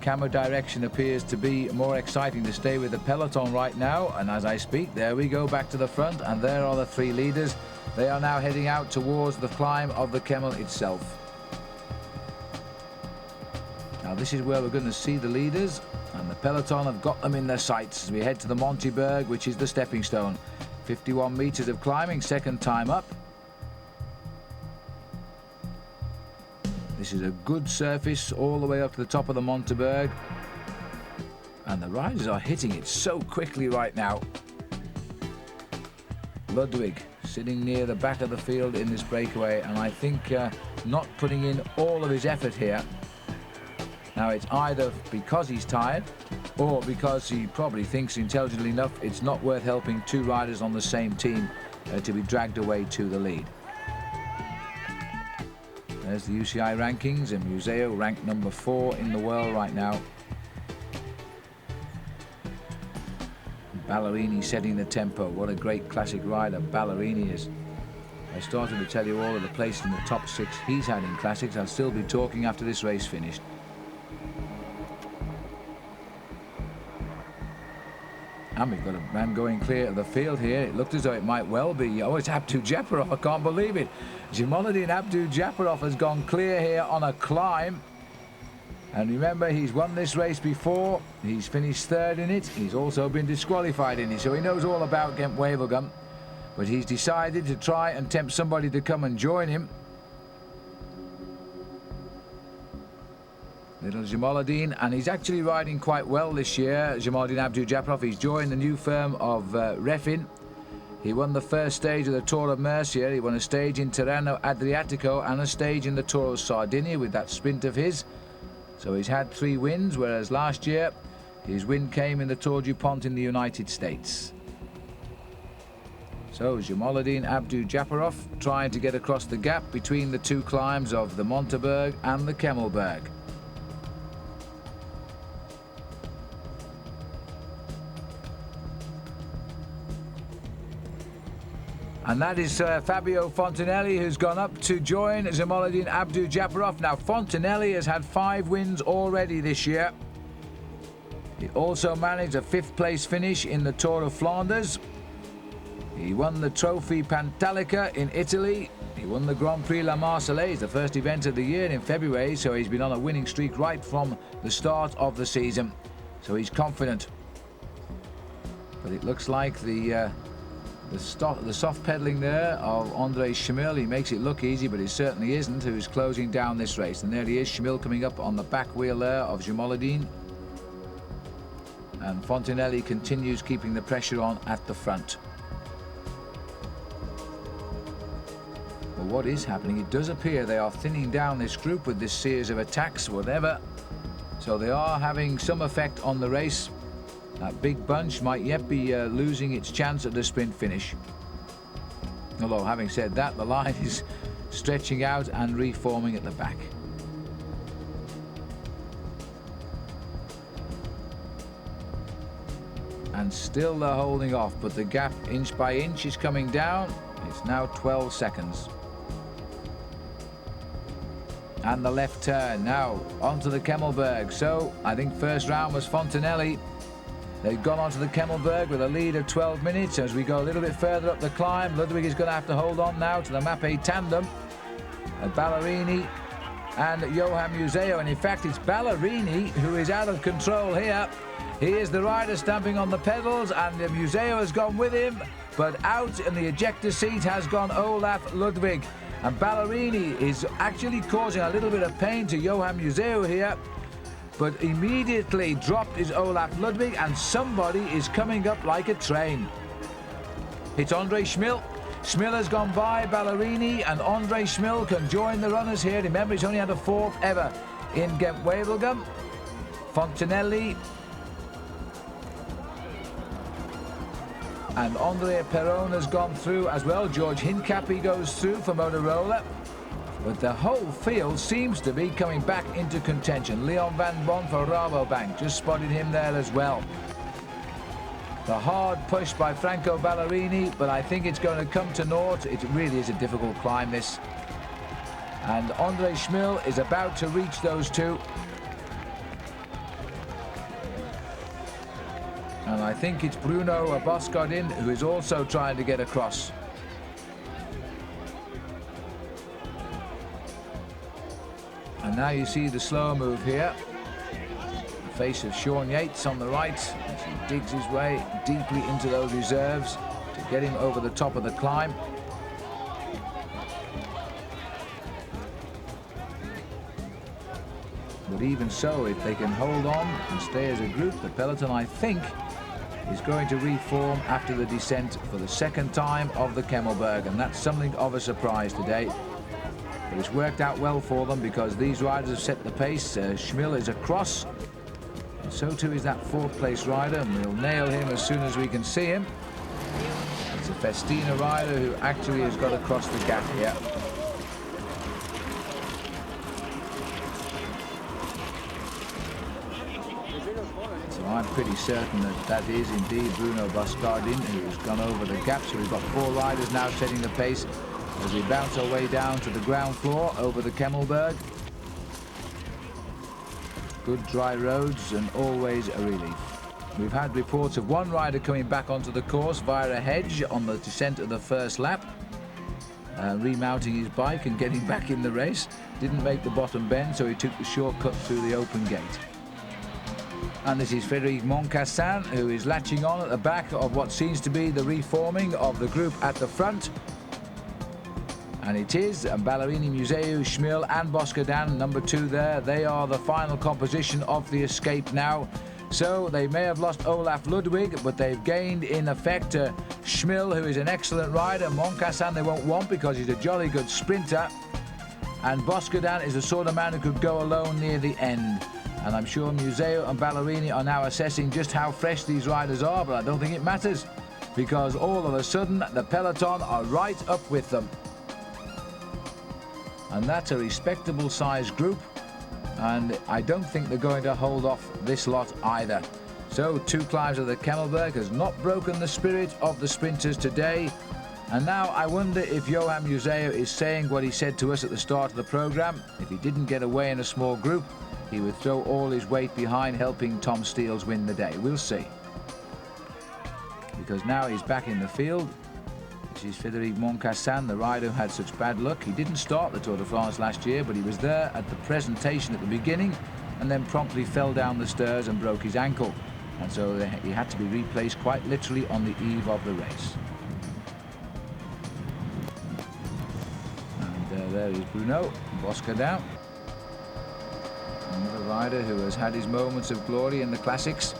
camera direction appears to be more exciting to stay with the peloton right now. And as I speak, there we go back to the front, and there are the 3 leaders. They are now heading out towards the climb of the Kemmel itself. Now this is where we're going to see the leaders, and the peloton have got them in their sights as we head to the Monteberg, which is the stepping stone. 51 meters of climbing, second time up. This is a good surface all the way up to the top of the Monteberg. And the riders are hitting it so quickly right now. Ludwig sitting near the back of the field in this breakaway, and I think not putting in all of his effort here. Now it's either because he's tired or because he probably thinks intelligently enough it's not worth helping 2 riders on the same team to be dragged away to the lead. There's the UCI rankings, and Museo ranked number 4 in the world right now. Ballerini setting the tempo. What a great classic rider Ballerini is. I started to tell you all of the places in the top 6 he's had in classics. I'll still be talking after this race finished. And we've got a man going clear of the field here. It looked as though it might well be. Oh, it's Abdu Japarov. I can't believe it. Jimoladin Abdu Japarov has gone clear here on a climb. And remember, he's won this race before. He's finished 3rd in it. He's also been disqualified in it, so he knows all about Ghent Wevelgem. But he's decided to try and tempt somebody to come and join him. Little Jimoladin, and he's actually riding quite well this year, Jimoladin Abdu Japarov. He's joined the new firm of Refin. He won the first stage of the Tour of Murcia. He won a stage in Tirreno Adriatico and a stage in the Tour of Sardinia with that sprint of his. So he's had 3 wins, whereas last year his win came in the Tour du Pont in the United States. So Jamaluddin Abdujaparov trying to get across the gap between the 2 climbs of the Monteberg and the Kemmelberg. And that is Fabio Fontanelli, who's gone up to join Jamaluddin Abdujaparov. Now Fontanelli has had 5 wins already this year. He also managed a 5th place finish in the Tour of Flanders. He won the Trophy Pantalica in Italy. He won the Grand Prix La Marseillaise, the first event of the year in February, so he's been on a winning streak right from the start of the season. So he's confident. But it looks like the soft pedalling there of Andre Schmil, he makes it look easy, but it certainly isn't, who's closing down this race. And there he is, Schmil coming up on the back wheel there of Jamaluddin. And Fontanelli continues keeping the pressure on at the front. Well, what is happening? It does appear they are thinning down this group with this series of attacks, whatever. So they are having some effect on the race. That big bunch might yet be losing its chance at the sprint finish. Although, having said that, the line is stretching out and reforming at the back. And still they're holding off, but the gap inch by inch is coming down. It's now 12 seconds. And the left turn now onto the Kemmelberg. So I think first round was Fontanelli. They've gone onto the Kemmelberg with a lead of 12 minutes. As we go a little bit further up the climb, Ludwig is going to have to hold on now to the Mappe tandem. Ballerini and Johan Museo. And in fact, it's Ballerini who is out of control here. He is the rider stamping on the pedals, and the Museo has gone with him. But out in the ejector seat has gone Olaf Ludwig. And Ballerini is actually causing a little bit of pain to Johan Museo here. But immediately dropped is Olaf Ludwig, and somebody is coming up like a train. It's Andre Schmil. Schmil has gone by Ballerini, and Andre Schmil can join the runners here. Remember, he's only had a 4th ever in Ghent Wevelgem. Fontanelli and Andrea Perron has gone through as well. George Hincapie goes through for Motorola. But the whole field seems to be coming back into contention. Leon van Bon for Rabobank, just spotted him there as well. The hard push by Franco Ballerini, but I think it's going to come to naught. It really is a difficult climb, this. And Andre Schmil is about to reach those 2. And I think it's Bruno Boscardin who is also trying to get across. And now you see the slow move here. The face of Sean Yates on the right as he digs his way deeply into those reserves to get him over the top of the climb. But even so, if they can hold on and stay as a group, the peloton, I think, is going to reform after the descent for the 2nd time of the Kemmelberg, and that's something of a surprise today. But it's worked out well for them because these riders have set the pace. Schmil is across, and so too is that 4th place rider, and we'll nail him as soon as we can see him. It's a Festina rider who actually has got across the gap here. So I'm pretty certain that that is indeed Bruno Boscardin who's gone over the gap. So we've got 4 riders now setting the pace as we bounce our way down to the ground floor over the Kemmelberg. Good dry roads and always a relief. We've had reports of one rider coming back onto the course via a hedge on the descent of the first lap, remounting his bike and getting back in the race. Didn't make the bottom bend, so he took the shortcut through the open gate. And this is Frédéric Moncassin, who is latching on at the back of what seems to be the reforming of the group at the front. And it is Ballerini, Museu, Schmil and Boscardin, number 2 there. They are the final composition of the escape now. So they may have lost Olaf Ludwig, but they've gained in effect Schmil, who is an excellent rider. Moncassin they won't want because he's a jolly good sprinter. and Boscodan is the sort of man who could go alone near the end. And I'm sure Museo and Ballerini are now assessing just how fresh these riders are, but I don't think it matters, because all of a sudden the peloton are right up with them. And that's a respectable sized group, and I don't think they're going to hold off this lot either. So 2 climbs of the Kemmelberg has not broken the spirit of the sprinters today. And now I wonder if Johan Museo is saying what he said to us at the start of the programme. If he didn't get away in a small group, he would throw all his weight behind helping Tom Steels win the day. We'll see. Because now he's back in the field. This is Frédéric Moncassin, the rider who had such bad luck. He didn't start the Tour de France last year, but he was there at the presentation at the beginning and then promptly fell down the stairs and broke his ankle. And so he had to be replaced quite literally on the eve of the race. And there is Bruno Boscodan, another rider who has had his moments of glory in the classics.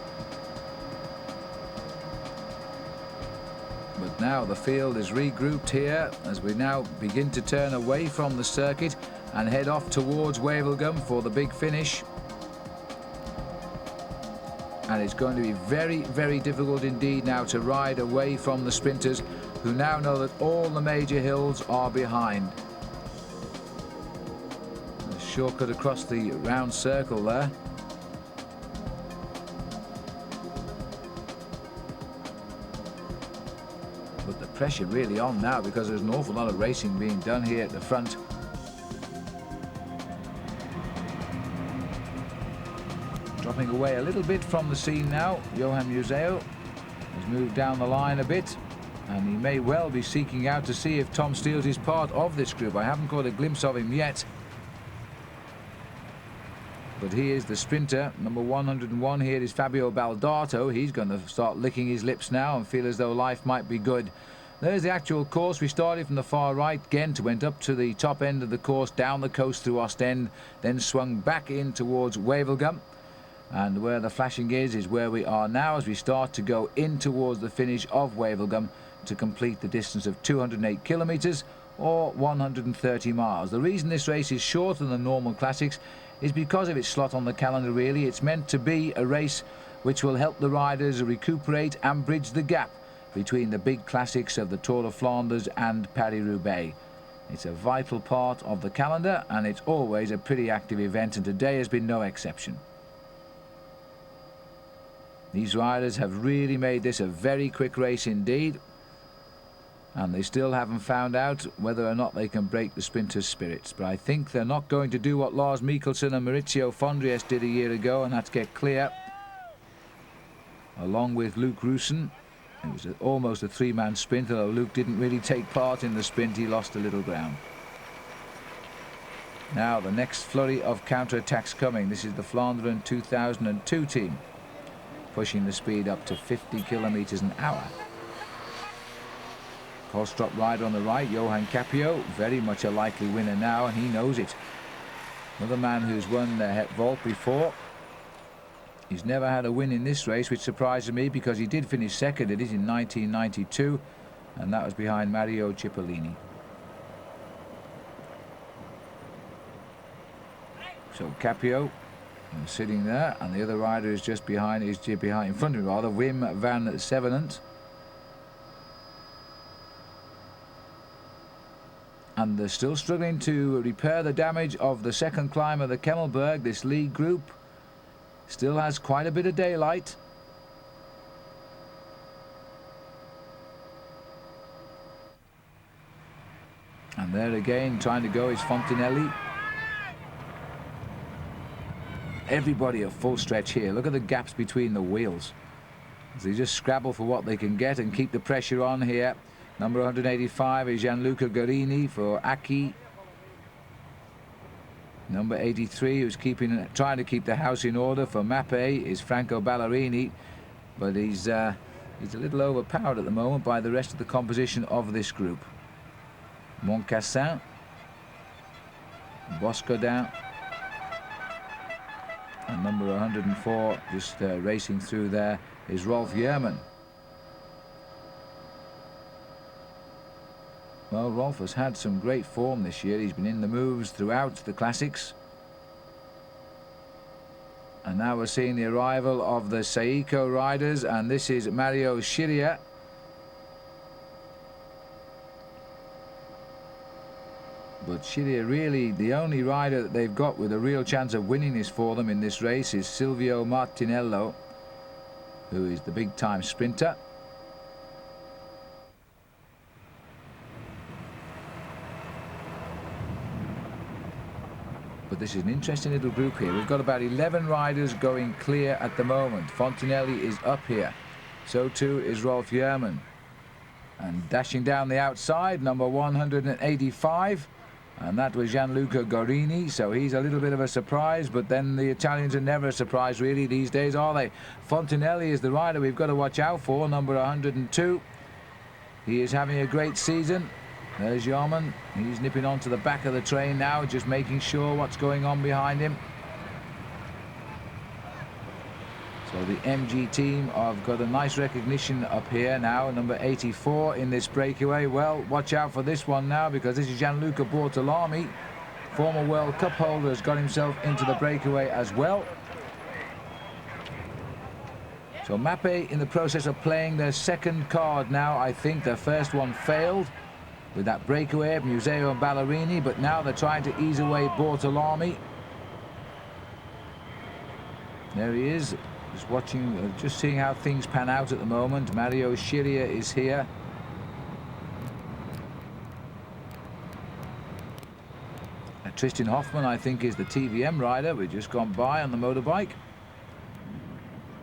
But now the field is regrouped here as we now begin to turn away from the circuit and head off towards Wevelgem for the big finish. And it's going to be very, very difficult indeed now to ride away from the sprinters, who now know that all the major hills are behind. A shortcut across the round circle there. But the pressure really on now, because there's an awful lot of racing being done here at the front. Dropping away a little bit from the scene now, Johan Museo has moved down the line a bit, and he may well be seeking out to see if Tom Steels is part of this group. I haven't caught a glimpse of him yet, but he is the sprinter. Number 101 here is Fabio Baldato. He's going to start licking his lips now and feel as though life might be good. There's the actual course. We started from the far right. Ghent went up to the top end of the course, down the coast through Ostend, then swung back in towards Wevelgem. And where the flashing is where we are now as we start to go in towards the finish of Wevelgem to complete the distance of 208 kilometres or 130 miles. The reason this race is shorter than normal classics is because of its slot on the calendar, really. It's meant to be a race which will help the riders recuperate and bridge the gap between the big classics of the Tour of Flanders and Paris-Roubaix. It's a vital part of the calendar, and it's always a pretty active event, and today has been no exception. These riders have really made this a very quick race indeed, and they still haven't found out whether or not they can break the sprinters' spirits. But I think they're not going to do what Lars Mikkelsen and Maurizio Fondries did a year ago, and that's get clear, along with Luke Rusin. It was almost a 3-man sprint, although Luke didn't really take part in the sprint. He lost a little ground. Now the next flurry of counter-attacks coming. This is the Flandern 2002 team, pushing the speed up to 50 kilometers an hour. Kostrop rider on the right, Johan Capio, very much a likely winner now, and he knows it. Another man who's won the Het Vault before. He's never had a win in this race, which surprises me because he did finish second in it in 1992, and that was behind Mario Cipollini. So Capio sitting there, and the other rider is just behind, in front of him rather, Wim van Sevenant. And they're still struggling to repair the damage of the second climb of the Kemmelberg. This lead group still has quite a bit of daylight. And there again, trying to go is Fontinelli. Everybody at full stretch here. Look at the gaps between the wheels. They just scrabble for what they can get and keep the pressure on here. Number 185 is Gianluca Guerini for Aki. Number 83, who's trying to keep the house in order for Mappe, is Franco Ballerini, but he's a little overpowered at the moment by the rest of the composition of this group. Moncassin, Boscodan, and number 104 just racing through there is Rolf Jerman. Well, Rolf has had some great form this year. He's been in the moves throughout the classics. And now we're seeing the arrival of the Saiko riders, and this is Mario Shiria. But Shiria, really, the only rider that they've got with a real chance of winning this for them in this race is Silvio Martinello, who is the big-time sprinter. But this is an interesting little group here. We've got about 11 riders going clear at the moment. Fontinelli is up here. So too is Rolf Jerman. And dashing down the outside, number 185. And that was Gianluca Gorini, so he's a little bit of a surprise, but then the Italians are never a surprise really these days, are they? Fontinelli is the rider we've got to watch out for, number 102. He is having a great season. There's Jarman. He's nipping onto the back of the train now, just making sure what's going on behind him. So the MG team have got a nice recognition up here now, number 84 in this breakaway. Well, watch out for this one now, because this is Gianluca Bortolami. Former World Cup holder has got himself into the breakaway as well. So Mappe in the process of playing their second card now. I think their first one failed with that breakaway of Museo and Ballerini, but now they're trying to ease away Bortolami. There he is, just watching, just seeing how things pan out at the moment. Mario Shiria is here. Tristan Hoffman, I think, is the TVM rider. We've just gone by on the motorbike.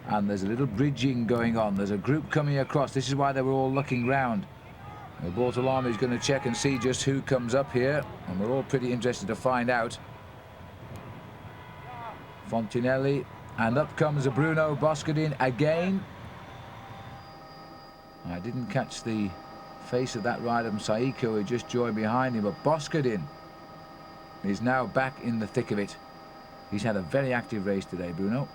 And there's a little bridging going on. There's a group coming across. This is why they were all looking round. Bortolami is going to check and see just who comes up here, and we're all pretty interested to find out. Fontinelli, and up comes Bruno Boscadin again. I didn't catch the face of that rider from Saiko who just joined behind him, but Boscadin is now back in the thick of it. He's had a very active race today, Bruno.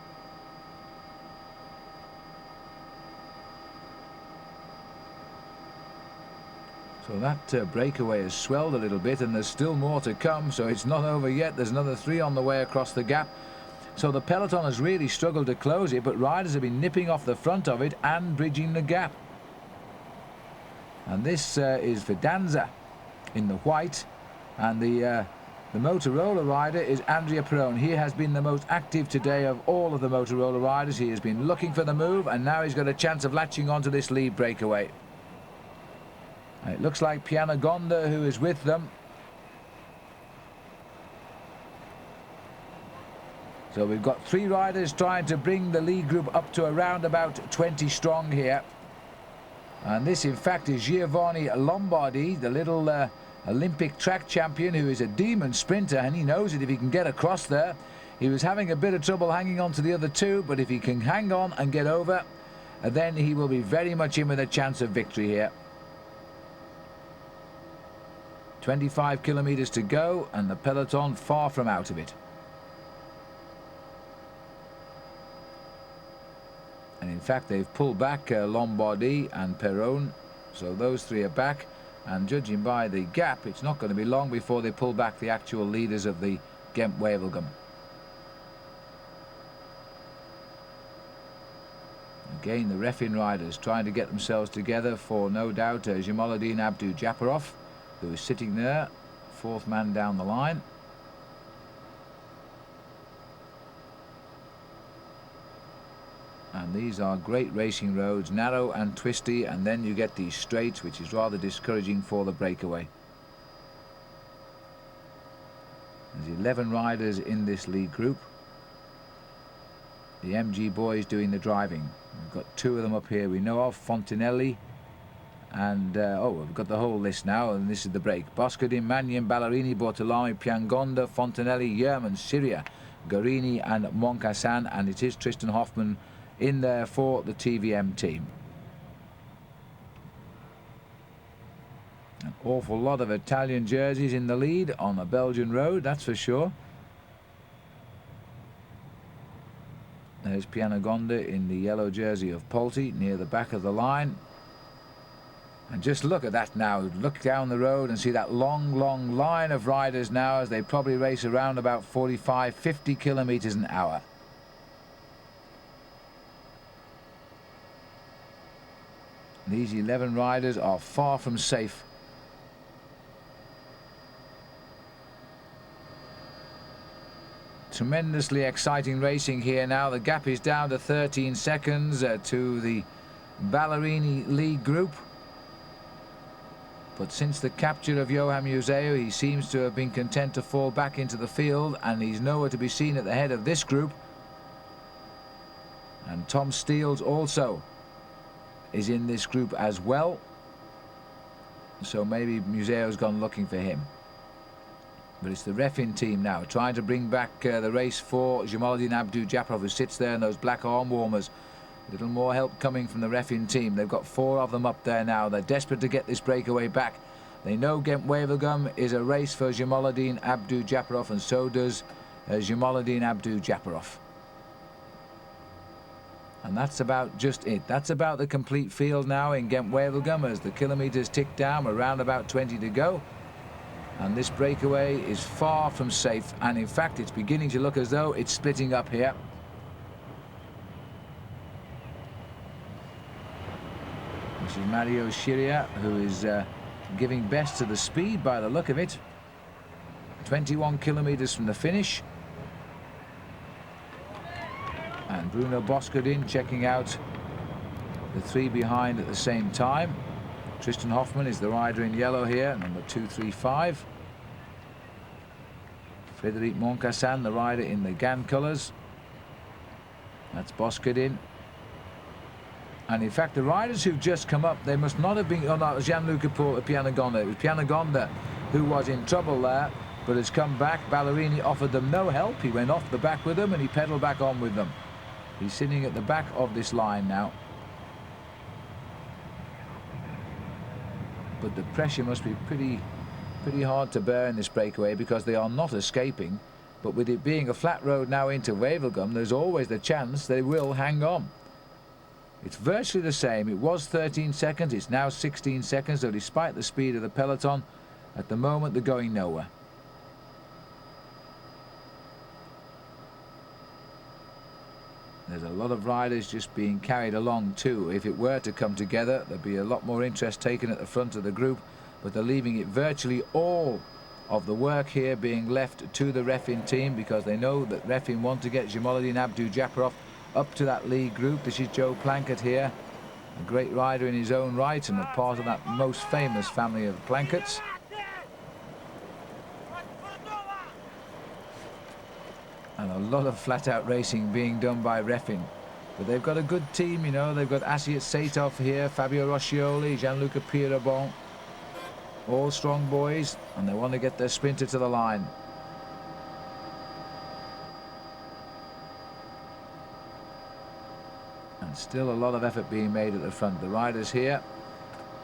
So that breakaway has swelled a little bit, and there's still more to come, so it's not over yet. There's another 3 on the way across the gap. So the peloton has really struggled to close it, but riders have been nipping off the front of it and bridging the gap. And this is Fidanza in the white, and the Motorola rider is Andrea Perone. He has been the most active today of all of the Motorola riders. He has been looking for the move, and now he's got a chance of latching onto this lead breakaway. It looks like Pianagonda, who is with them. So we've got 3 riders trying to bring the lead group up to around about 20 strong here. And this, in fact, is Giovanni Lombardi, the little Olympic track champion, who is a demon sprinter, and he knows it if he can get across there. He was having a bit of trouble hanging on to the other 2, but if he can hang on and get over, then he will be very much in with a chance of victory here. 25 kilometers to go, and the peloton far from out of it. And in fact, they've pulled back Lombardi and Perone, so those 3 are back. And judging by the gap, it's not going to be long before they pull back the actual leaders of the Ghent Wevelgem. Again, the Refin riders trying to get themselves together for, no doubt, Jamaluddin Abdu Japarov, who is sitting there, 4th man down the line. And these are great racing roads, narrow and twisty, and then you get these straights, which is rather discouraging for the breakaway. There's 11 riders in this lead group. The MG boys doing the driving. We've got 2 of them up here we know of, Fontinelli, and oh, we've got the whole list now, and this is the break. Boscadin, Magnin, Ballerini, Bortolami, Piangonda, Fontinelli, Jerman, Shiria, Gorini and Moncassin, and it is Tristan Hoffman in there for the TVM team. An awful lot of Italian jerseys in the lead on a Belgian road, that's for sure. There's Pianagonda in the yellow jersey of Polti near the back of the line. And just look at that now. Look down the road and see that long, long line of riders now as they probably race around about 45, 50 kilometers an hour. These 11 riders are far from safe. Tremendously exciting racing here now. The gap is down to 13 seconds to the Ballerini lead group. But since the capture of Johan Museo, he seems to have been content to fall back into the field, and he's nowhere to be seen at the head of this group. And Tom Steels also is in this group as well. So maybe Museo's gone looking for him. But it's the Refin team now, trying to bring back the race for Jamaluddin Abdou-Japarov, who sits there in those black arm warmers. A little more help coming from the Refin team. They've got 4 of them up there now. They're desperate to get this breakaway back. They know Ghent Wevelgem is a race for Jamaluddin Abdou-Japarov, and so does Jamaluddin Abdou-Japarov. And that's about just it. That's about the complete field now in Ghent Wevelgem as the kilometres tick down, around about 20 to go. And this breakaway is far from safe, and in fact it's beginning to look as though it's splitting up here. This is Mario Sciria, who is giving best to the speed by the look of it. 21 kilometres from the finish. And Bruno Boscardin checking out the 3 behind at the same time. Tristan Hoffmann is the rider in yellow here, number 235. Frédéric Moncassin, the rider in the Ghent colours. That's Boscardin. And in fact, the riders who've just come up, they must not have been... Oh, no, it was Gianluca Pianagonda. It was Pianagonda who was in trouble there, but has come back. Ballerini offered them no help. He went off the back with them and he pedalled back on with them. He's sitting at the back of this line now. But the pressure must be pretty hard to bear in this breakaway, because they are not escaping. But with it being a flat road now into Wevelgem, there's always the chance they will hang on. It's virtually the same. It was 13 seconds, it's now 16 seconds, so despite the speed of the peloton, at the moment they're going nowhere. There's a lot of riders just being carried along too. If it were to come together, there'd be a lot more interest taken at the front of the group, but they're leaving it virtually all of the work here being left to the Refin team, because they know that Refin want to get Jamaluddin Abdou-Japarov up to that lead group. This is Joe Plankett here, a great rider in his own right and a part of that most famous family of Planketts. And a lot of flat-out racing being done by Refin. But they've got a good team, you know. They've got Asiat Saitov here, Fabio Roscioli, Gianluca Pierrabon. All strong boys, and they want to get their sprinter to the line. And still a lot of effort being made at the front. The riders here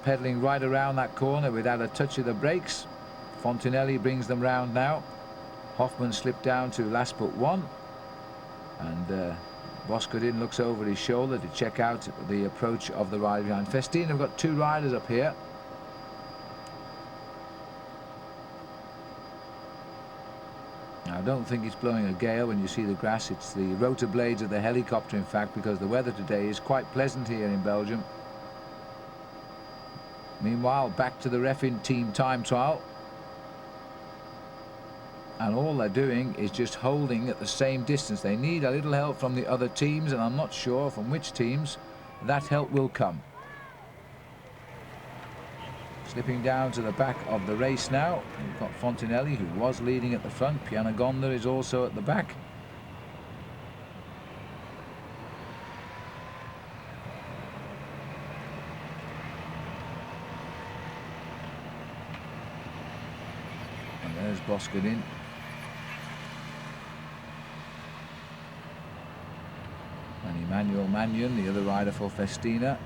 pedaling right around that corner without a touch of the brakes. Fontinelli brings them round now. Hoffmann slipped down to last but 1. And Boscardin looks over his shoulder to check out the approach of the rider behind. Festina have got 2 riders up here. I don't think it's blowing a gale when you see the grass. It's the rotor blades of the helicopter, in fact, because the weather today is quite pleasant here in Belgium. Meanwhile, back to the Refin team time trial. And all they're doing is just holding at the same distance. They need a little help from the other teams, and I'm not sure from which teams that help will come. Slipping down to the back of the race now. We've got Fontinelli, who was leading at the front. Pianagonda is also at the back. And there's Boscardin. And Emmanuel Magnon, the other rider for Festina.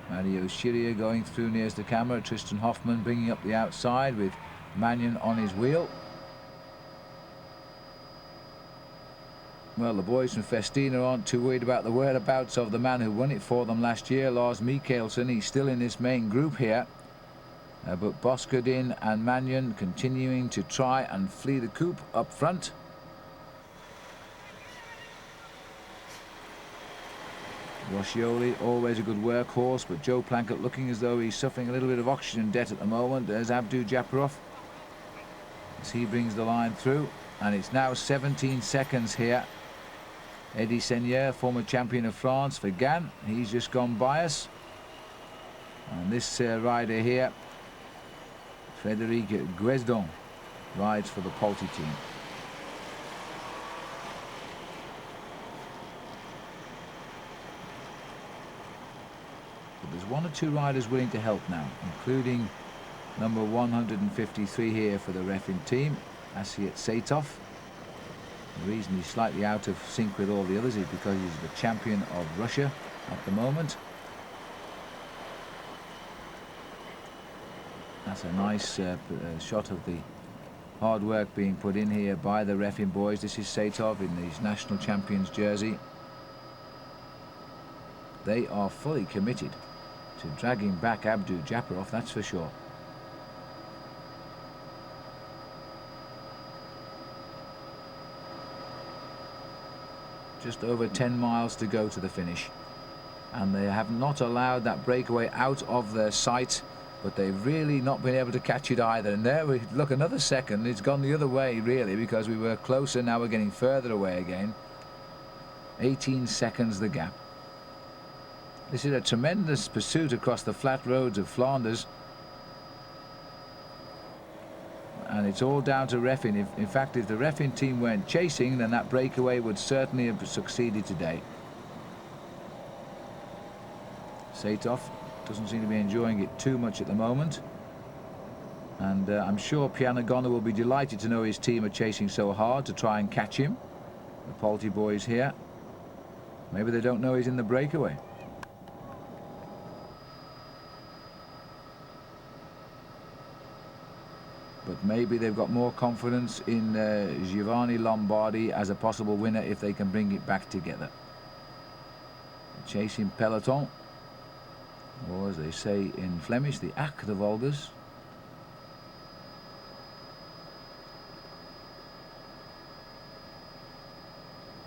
Mario Sciria going through nearest the camera. Tristan Hoffmann bringing up the outside with Magnon on his wheel. Well, the boys from Festina aren't too worried about the whereabouts of the man who won it for them last year, Lars Mikkelsen. He's still in this main group here. But Boskerdin and Mannion continuing to try and flee the coop up front. Roscioli, always a good workhorse, but Joe Plankett looking as though he's suffering a little bit of oxygen debt at the moment. There's Abdu Japarov as he brings the line through, and it's now 17 seconds here. Eddie Seigneur, former champion of France for Ghent, he's just gone by us. And this rider here, Frédéric Guesdon, rides for the Polti team. But there's one or two riders willing to help now, including number 153 here for the Refin team, Asiet Saitov. The reason he's slightly out of sync with all the others is because he's the champion of Russia at the moment. That's a nice shot of the hard work being put in here by the Refin boys. This is Saitov in his national champions jersey. They are fully committed to dragging back Abdu Japarov, that's for sure. Just over 10 miles to go to the finish, and they have not allowed that breakaway out of their sight, but they've really not been able to catch it either. And there we look, another second, it's gone the other way really, because we were closer, now we're getting further away again. 18 seconds the gap. This is a tremendous pursuit across the flat roads of Flanders, and it's all down to Refin. In fact, if the Refin team weren't chasing, then that breakaway would certainly have succeeded today. Saitov doesn't seem to be enjoying it too much at the moment, and I'm sure Pianagona will be delighted to know his team are chasing so hard to try and catch him. The Polti boys here, maybe they don't know he's in the breakaway. But maybe they've got more confidence in Giovanni Lombardi as a possible winner if they can bring it back together. The chasing peloton, or as they say in Flemish, the achtervolgers.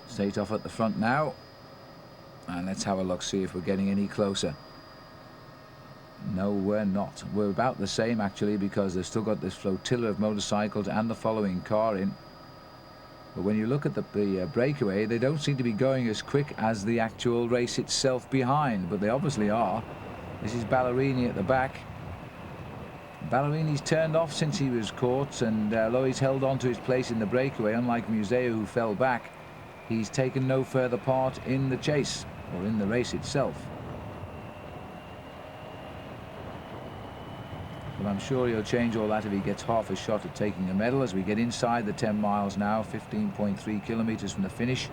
Saitov at the front now, and let's have a look, see if we're getting any closer. No, we're not. We're about the same actually, because they've still got this flotilla of motorcycles and the following car in. But when you look at the breakaway, they don't seem to be going as quick as the actual race itself behind, but they obviously are. This is Ballerini at the back. Ballerini's turned off since he was caught, and although he's held on to his place in the breakaway, unlike Museo who fell back, he's taken no further part in the chase or in the race itself. But I'm sure he'll change all that if he gets half a shot at taking a medal as we get inside the 10 miles now, 15.3 kilometers from the finish.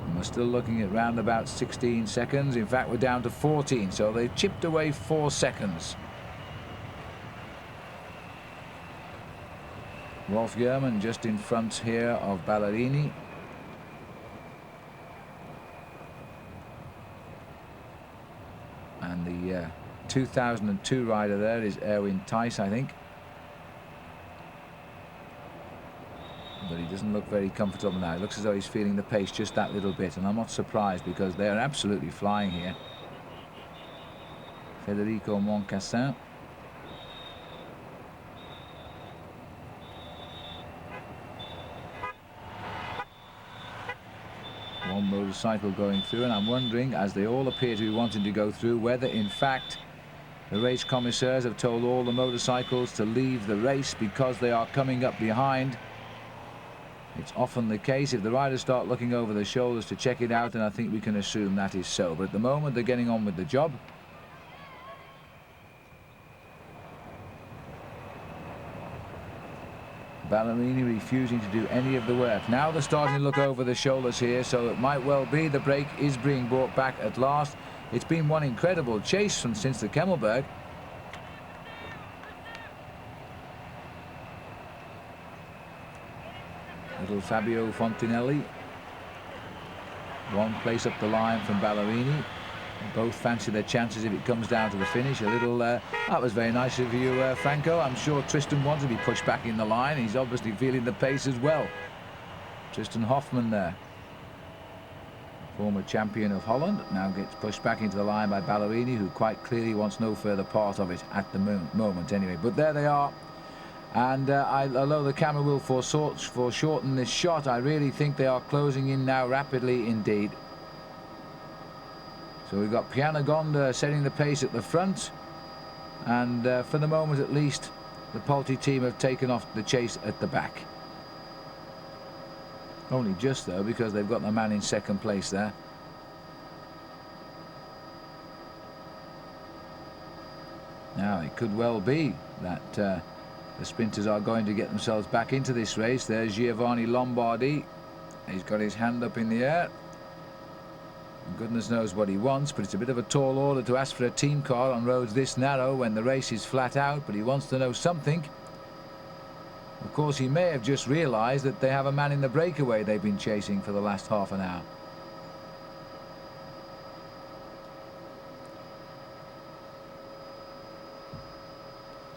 And we're still looking at round about 16 seconds. In fact, we're down to 14, so they've chipped away 4 seconds. Rolf German just in front here of Ballerini. And the 2002 rider there is Erwin Thijs, I think. But he doesn't look very comfortable now. It looks as though he's feeling the pace just that little bit, and I'm not surprised because they are absolutely flying here. Federico Moncassin. One motorcycle going through, and I'm wondering, as they all appear to be wanting to go through, whether in fact the race commissaires have told all the motorcycles to leave the race because they are coming up behind. It's often the case if the riders start looking over their shoulders to check it out, and I think we can assume that is so. But at the moment they're getting on with the job. Ballerini refusing to do any of the work. Now they're starting to look over the shoulders here, so it might well be the break is being brought back at last. It's been one incredible chase since the Kemmelberg. little Fabio Fontinelli. One place up the line from Ballerini. Both fancy their chances if it comes down to the finish. A little, that was very nice of you, Franco. I'm sure Tristan wants to be pushed back in the line. He's obviously feeling the pace as well. Tristan Hoffman there, former champion of Holland, now gets pushed back into the line by Ballerini, who quite clearly wants no further part of it at the moment anyway. But there they are. And although the camera will foreshorten this shot, I really think they are closing in now rapidly indeed. So we've got Pianagonda setting the pace at the front, and for the moment at least, the Polti team have taken off the chase at the back. Only just though, because they've got the man in second place there. Now it could well be that the sprinters are going to get themselves back into this race. There's Giovanni Lombardi. He's got his hand up in the air. Goodness knows what he wants, but it's a bit of a tall order to ask for a team car on roads this narrow when the race is flat out, but he wants to know something. Of course, he may have just realised that they have a man in the breakaway they've been chasing for the last half an hour.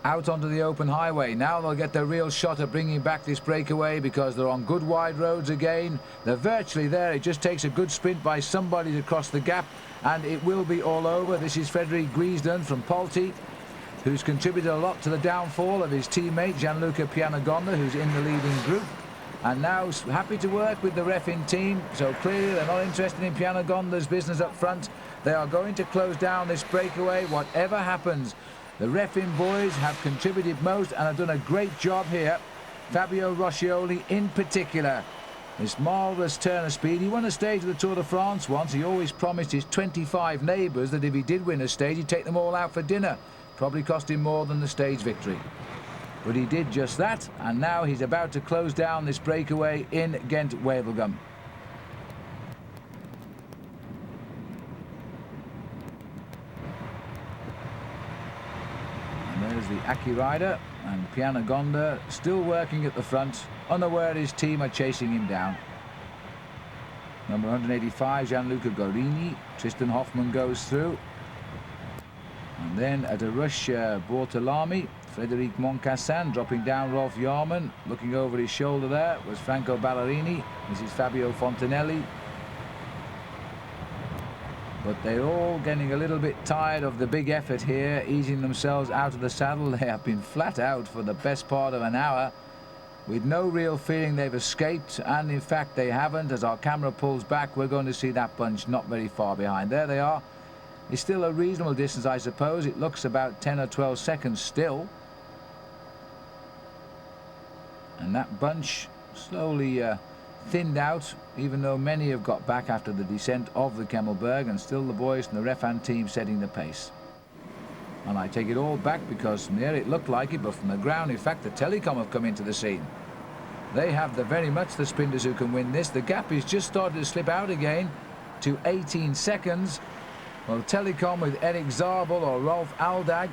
Out onto the open highway. Now they'll get their real shot at bringing back this breakaway because they're on good wide roads again. They're virtually there. It just takes a good sprint by somebody to cross the gap, and it will be all over. This is Frederic Griesden from Polti, who's contributed a lot to the downfall of his teammate Gianluca Pianagonda, who's in the leading group, and now happy to work with the ref-in team. So clearly they're not interested in Pianagonda's business up front. They are going to close down this breakaway whatever happens. The ref-in boys have contributed most and have done a great job here. Fabio Roscioli in particular. This marvellous turn of speed. He won a stage of the Tour de France once. He always promised his 25 neighbours that if he did win a stage, he'd take them all out for dinner. Probably cost him more than the stage victory. But he did just that, and now he's about to close down this breakaway in Ghent Wevelgem. There's the Aki rider, and Pianagonda still working at the front, unaware his team are chasing him down. Number 185, Gianluca Gorini. Tristan Hoffman goes through. And then at a rush, Bortolami, Frederic Moncassin dropping down Rolf Jarman. Looking over his shoulder there was Franco Ballerini. This is Fabio Fontinelli. But they're all getting a little bit tired of the big effort here, easing themselves out of the saddle. They have been flat out for the best part of an hour, with no real feeling they've escaped, and in fact they haven't. As our camera pulls back, we're going to see that bunch not very far behind. There they are. It's still a reasonable distance, I suppose. It looks about 10 or 12 seconds still. And that bunch slowly thinned out, even though many have got back after the descent of the Kemmelberg, and still the boys from the Refan team setting the pace. And I take it all back, because from the air it looked like it, but from the ground, in fact, the Telecom have come into the scene. They have very much the sprinters who can win this. The gap is just starting to slip out again to 18 seconds. Well, Telecom with Eric Zabel or Rolf Aldag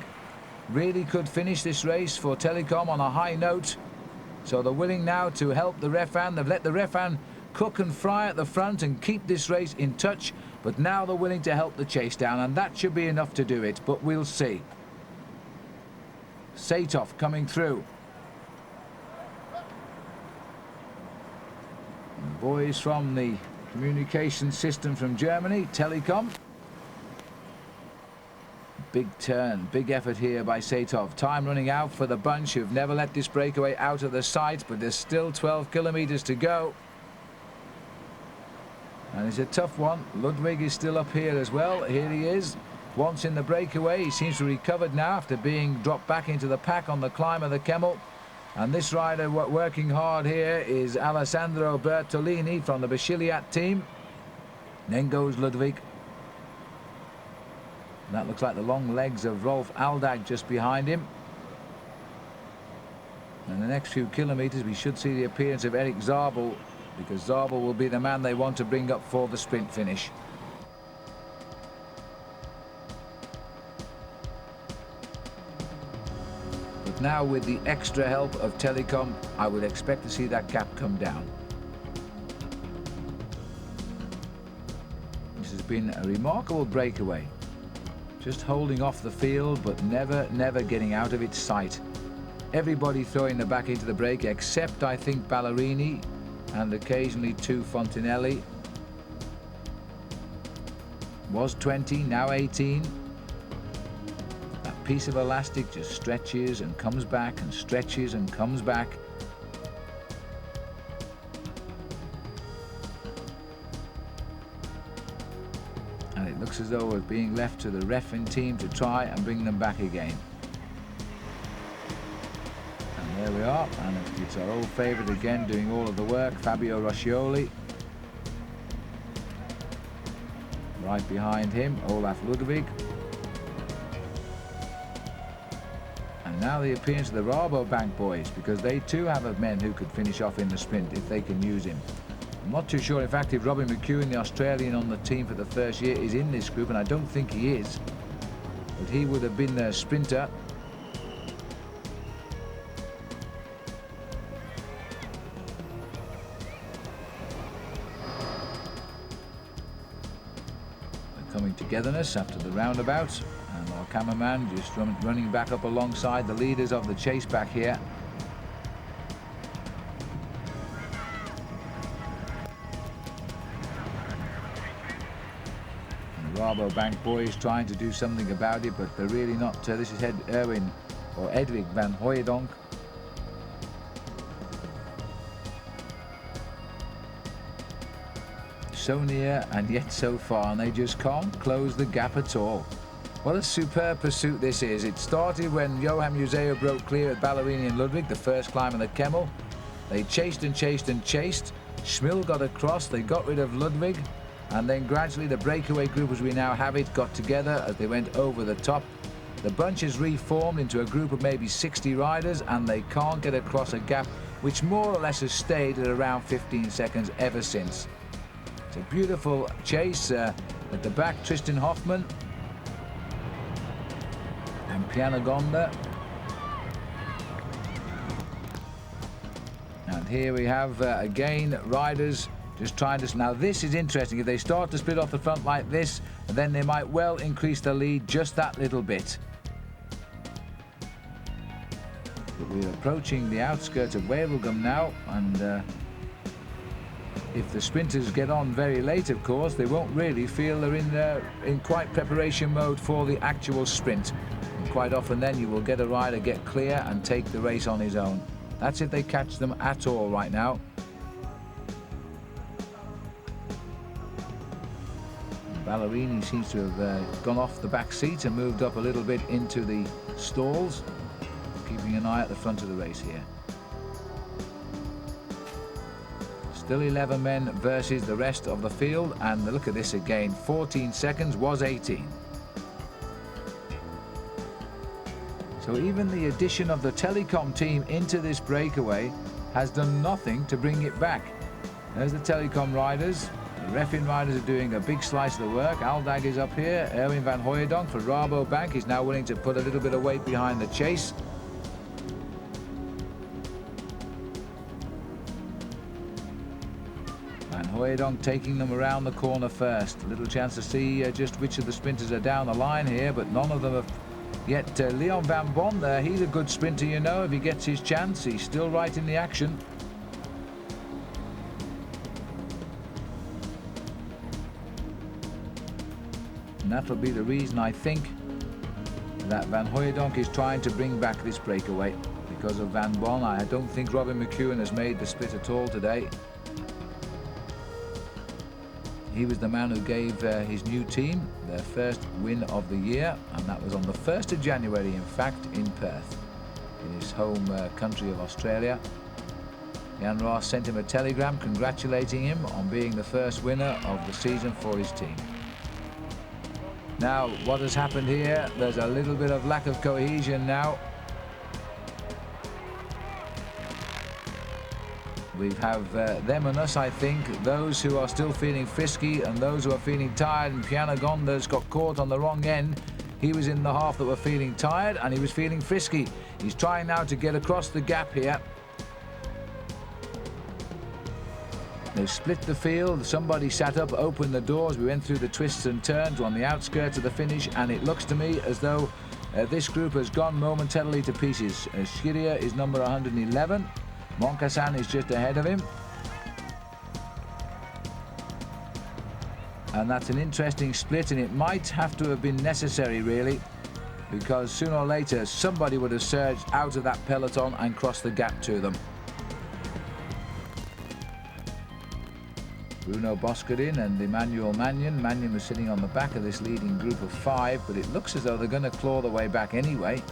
really could finish this race for Telecom on a high note. So they're willing now to help the Refan. They've let the Refan cook and fry at the front and keep this race in touch, but now they're willing to help the chase down, and that should be enough to do it, but we'll see. Satov coming through. And the boys from the communication system from Germany, Telecom. Big turn, big effort here by Satov. Time running out for the bunch who've never let this breakaway out of the sight, but there's still 12 kilometers to go. And it's a tough one. Ludwig is still up here as well. Here he is. Once in the breakaway, he seems to have recovered now after being dropped back into the pack on the climb of the Kemmel. And this rider working hard here is Alessandro Bertolini from the Bachiliat team. Then goes Ludwig. That looks like the long legs of Rolf Aldag just behind him. In the next few kilometers we should see the appearance of Eric Zabel, because Zabel will be the man they want to bring up for the sprint finish. But now with the extra help of Telecom, I would expect to see that gap come down. has been a remarkable breakaway. Just holding off the field, but never getting out of its sight. Everybody throwing the back into the break, except I think Ballerini and occasionally too Fontinelli. Was 20, now 18. That piece of elastic just stretches and comes back and stretches and comes back. And it looks as though it's being left to the reffing team to try and bring them back again. And there we are, and it's our old favourite again doing all of the work, Fabio Roscioli. Right behind him, Olaf Ludwig. And now the appearance of the Rabobank boys, because they too have men who could finish off in the sprint if they can use him. I'm not too sure, in fact, if Robin McEwen, the Australian on the team for the first year, is in this group, and I don't think he is. But he would have been the sprinter. Coming togetherness after the roundabout, and our cameraman just running back up alongside the leaders of the chase back here. And the Rabobank boys trying to do something about it, but they're really not. This is Edwig van Hooijdonk. So near and yet so far, and they just can't close the gap at all. What a superb pursuit this is. It started when Johan Museo broke clear at Ballerini and Ludwig, the first climb of the Kemmel. They chased and chased and chased. Schmill got across, they got rid of Ludwig, and then gradually the breakaway group, as we now have it, got together as they went over the top. The bunch has reformed into a group of maybe 60 riders, and they can't get across a gap which more or less has stayed at around 15 seconds ever since. It's a beautiful chase at the back, Tristan Hoffman and Pianagonda. And here we have again riders just trying to. Now this is interesting. If they start to split off the front like this, then they might well increase the lead just that little bit. But we're approaching the outskirts of Wevelgem now, and if the sprinters get on very late, of course, they won't really feel they're in quite preparation mode for the actual sprint. And quite often then you will get a rider get clear and take the race on his own. That's if they catch them at all right now. Ballerini seems to have gone off the back seat and moved up a little bit into the stalls, keeping an eye at the front of the race here. Still 11 men versus the rest of the field, and look at this again, 14 seconds was 18. So even the addition of the telecom team into this breakaway has done nothing to bring it back. There's the telecom riders. The Reffin riders are doing a big slice of the work. Aldag is up here. Erwin van Hooijdonk for Rabobank is now willing to put a little bit of weight behind the chase. Van Hooijdonk taking them around the corner first. A little chance to see just which of the sprinters are down the line here, but none of them have yet. Leon van Bon there, he's a good sprinter, you know. If he gets his chance, he's still right in the action. And that'll be the reason, I think, that Van Hooijdonk is trying to bring back this breakaway. Because of Van Bon, I don't think Robin McEwen has made the split at all today. He was the man who gave his new team their first win of the year, and that was on the 1st of January, in fact, in Perth, in his home country of Australia. Jan Ross sent him a telegram congratulating him on being the first winner of the season for his team. Now, what has happened here? There's a little bit of lack of cohesion now. We have them and us, I think, those who are still feeling frisky and those who are feeling tired, and Pianagonda's got caught on the wrong end. He was in the half that were feeling tired and he was feeling frisky. He's trying now to get across the gap here. They've split the field. Somebody sat up, opened the doors. We went through the twists and turns on the outskirts of the finish, and it looks to me as though this group has gone momentarily to pieces. Sciria is number 111. Moncassin is just ahead of him. And that's an interesting split, and it might have to have been necessary, really, because sooner or later somebody would have surged out of that peloton and crossed the gap to them. Bruno Boscadin and Emmanuel Magnon. Magnon was sitting on the back of this leading group of 5, but it looks as though they're going to claw their way back anyway.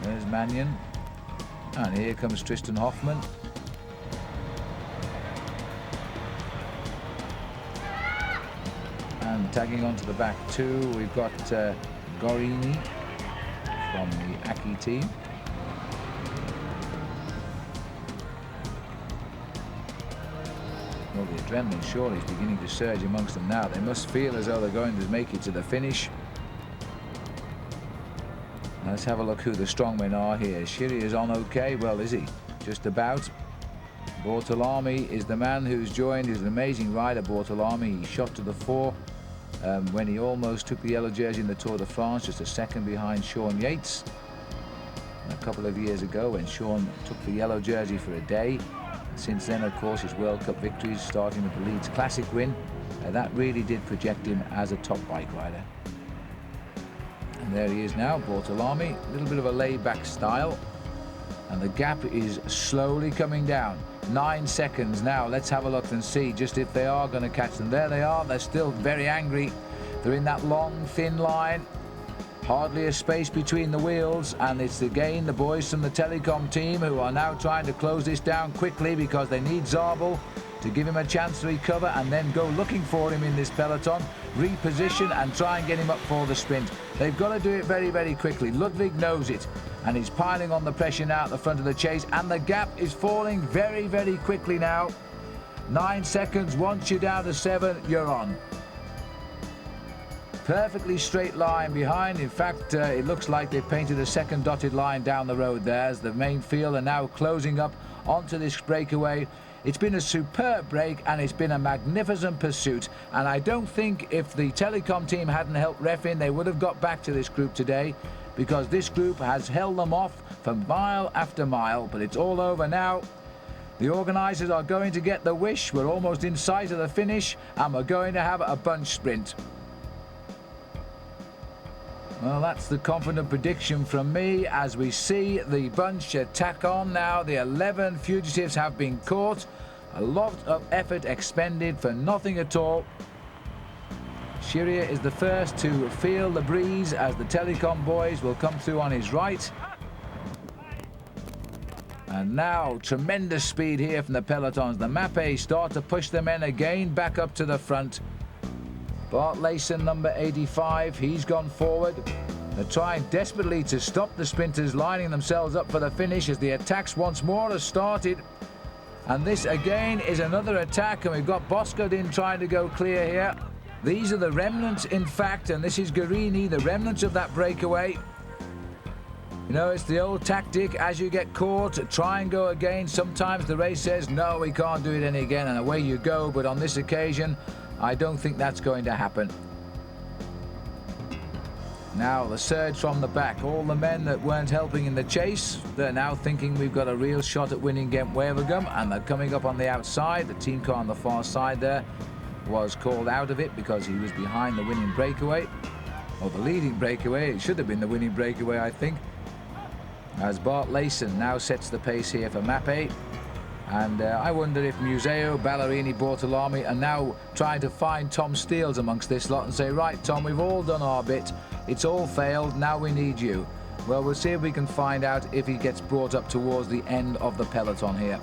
There's Magnon. And here comes Tristan Hoffmann. And tagging onto the back too, we've got Gorini from the Aki team. Well, the adrenaline surely is beginning to surge amongst them now. They must feel as though they're going to make it to the finish. Let's have a look who the strongmen are here. Sciria is on okay. Well, is he? Just about. Bortolami is the man who's joined. He's an amazing rider, Bortolami. He shot to the fore when he almost took the yellow jersey in the Tour de France, just a second behind Sean Yates. And a couple of years ago when Sean took the yellow jersey for a day. Since then, of course, his World Cup victories, starting with the Leeds Classic win, that really did project him as a top bike rider. And there he is now, Bortolami, a little bit of a laid-back style, and the gap is slowly coming down. 9 seconds now. Let's have a look and see just if they are going to catch them. There they are. They're still very angry. They're in that long, thin line. Hardly a space between the wheels, and it's again the boys from the Telecom team who are now trying to close this down quickly because they need Zabel to give him a chance to recover and then go looking for him in this peloton, reposition and try and get him up for the sprint. They've got to do it very, very quickly. Ludwig knows it, and he's piling on the pressure now at the front of the chase, and the gap is falling very, very quickly now. 9 seconds. Once you're down to 7, you're on. Perfectly straight line behind. In fact, it looks like they've painted a second dotted line down the road there as the main field are now closing up onto this breakaway. It's been a superb break, and it's been a magnificent pursuit, and I don't think if the Telecom team hadn't helped ref in, they would have got back to this group today, because this group has held them off for mile after mile. But it's all over now. The organisers are going to get the wish. We're almost in sight of the finish, and we're going to have a bunch sprint. Well, that's the confident prediction from me as we see the bunch attack on now. The 11 fugitives have been caught. A lot of effort expended for nothing at all. Sciria is the first to feel the breeze as the Telecom boys will come through on his right. And now tremendous speed here from the pelotons. The Mappe start to push the men again back up to the front. Bart Layson, number 85, he's gone forward. They're trying desperately to stop the sprinters lining themselves up for the finish as the attacks once more have started. And this again is another attack, and we've got Boscodin trying to go clear here. These are the remnants, in fact, and this is Guerini, the remnants of that breakaway. You know, it's the old tactic, as you get caught, try and go again. Sometimes the race says, no, we can't do it any again, and away you go. But on this occasion, I don't think that's going to happen. Now the surge from the back. All the men that weren't helping in the chase, they're now thinking we've got a real shot at winning Ghent Wevelgem, and they're coming up on the outside. The team car on the far side there was called out of it because he was behind the winning breakaway, or the leading breakaway. It should have been the winning breakaway, I think, as Bart Layson now sets the pace here for Mappe. And I wonder if Museo, Ballerini, Bortolami are now trying to find Tom Steels amongst this lot and say, right, Tom, we've all done our bit. It's all failed. Now we need you. Well, we'll see if we can find out if he gets brought up towards the end of the peloton here.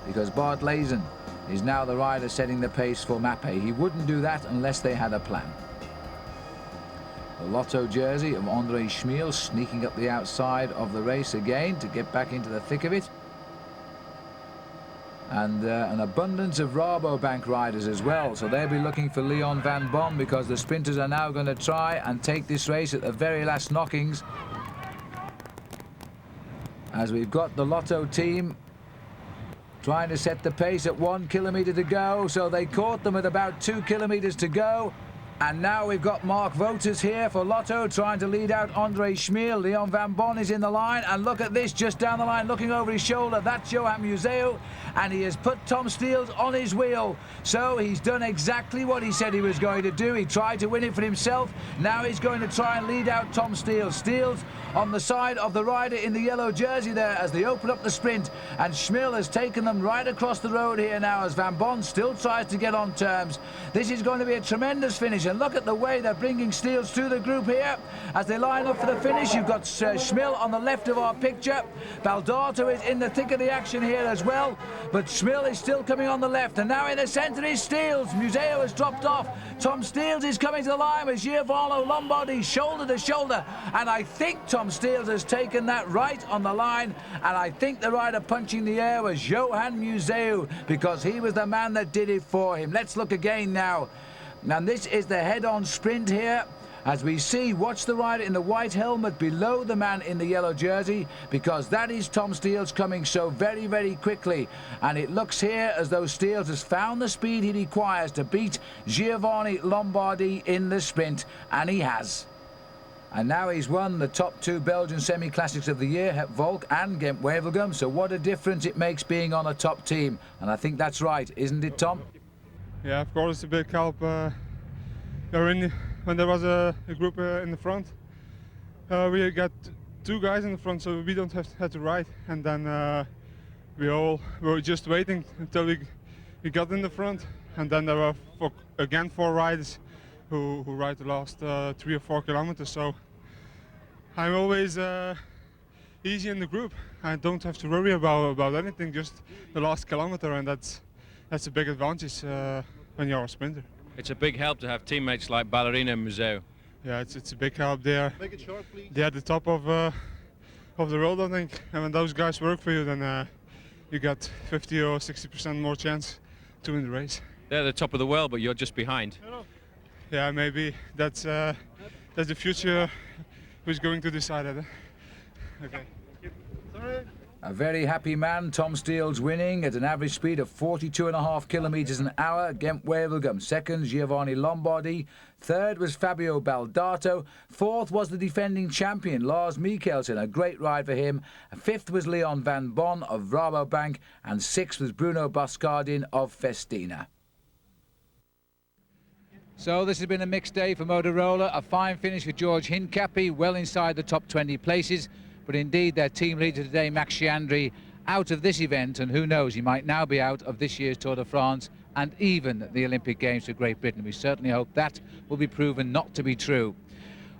Because Bart Layson is now the rider setting the pace for Mappe. He wouldn't do that unless they had a plan. The Lotto jersey of Andre Schmiel sneaking up the outside of the race again to get back into the thick of it. And an abundance of Rabobank riders as well, so they'll be looking for Leon van Boom, because the sprinters are now going to try and take this race at the very last knockings. As we've got the Lotto team trying to set the pace at 1 kilometre to go. So they caught them at about 2 kilometres to go. And now we've got Mark Wouters here for Lotto, trying to lead out Andre Schmiel. Leon van Bon is in the line, and look at this, just down the line, looking over his shoulder. That's Johan Museeuw, and he has put Tom Steels on his wheel. So he's done exactly what he said he was going to do. He tried to win it for himself. Now he's going to try and lead out Tom Steels. Steels on the side of the rider in the yellow jersey there as they open up the sprint, and Schmiel has taken them right across the road here now as Van Bon still tries to get on terms. This is going to be a tremendous finish, and look at the way they're bringing Steels through the group here as they line up for the finish. You've got Schmiel on the left of our picture. Baldato is in the thick of the action here as well, but Schmiel is still coming on the left, and now in the centre is Steels. Museeuw has dropped off. Tom Steels is coming to the line with Giovanni Lombardi shoulder to shoulder, and I think Tom Steels has taken that right on the line, and I think the rider punching the air was Johan Museeuw, because he was the man that did it for him. Let's look again now. Now this is the head-on sprint here. As we see, watch the rider in the white helmet below the man in the yellow jersey, because that is Tom Steels coming so very, very quickly. And it looks here as though Steels has found the speed he requires to beat Giovanni Lombardi in the sprint, and he has. And now he's won the top 2 Belgian semi-classics of the year, Het Volk and Ghent Wevelgem. So what a difference it makes being on a top team. And I think that's right, isn't it, Tom? Yeah, of course, it's a big help. When there was a group in the front, we got 2 guys in the front, so we don't have to ride. And then we were just waiting until we got in the front. And then there were again 4 riders who ride the last 3 or 4 kilometers. So I'm always easy in the group. I don't have to worry about anything, just the last kilometer, and that's a big advantage when you're a sprinter. It's a big help to have teammates like Ballerina and Museeuw. Yeah, it's a big help there. Make it short, please. They're at the top of the road, I think, and when those guys work for you, then you got 50 or 60% more chance to win the race. They're the top of the world, but you're just behind. Yeah, maybe that's the future who's going to decide it. Okay. Sorry. A very happy man, Tom Steels, winning at an average speed of 42.5 kilometres an hour. Ghent Wevelgem second, Giovanni Lombardi. Third was Fabio Baldato. Fourth was the defending champion, Lars Mikkelsen, a great ride for him. Fifth was Leon van Bon of Rabobank, and sixth was Bruno Bascardin of Festina. So this has been a mixed day for Motorola. A fine finish for George Hincapie, well inside the top 20 places. But indeed, their team leader today, Max Chiandri, out of this event, and who knows, he might now be out of this year's Tour de France and even the Olympic Games for Great Britain. We certainly hope that will be proven not to be true.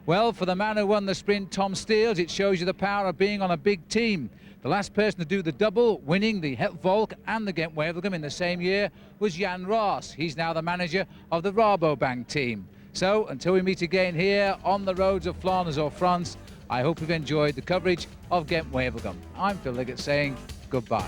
Well, for the man who won the sprint, Tom Steels, it shows you the power of being on a big team. The last person to do the double, winning the Het Volk and the Ghent Wevelgem in the same year, was Jan Raas. He's now the manager of the Rabobank team. So, until we meet again here on the roads of Flanders or France, I hope you've enjoyed the coverage of Ghent Wevelgem. I'm Phil Liggett saying goodbye.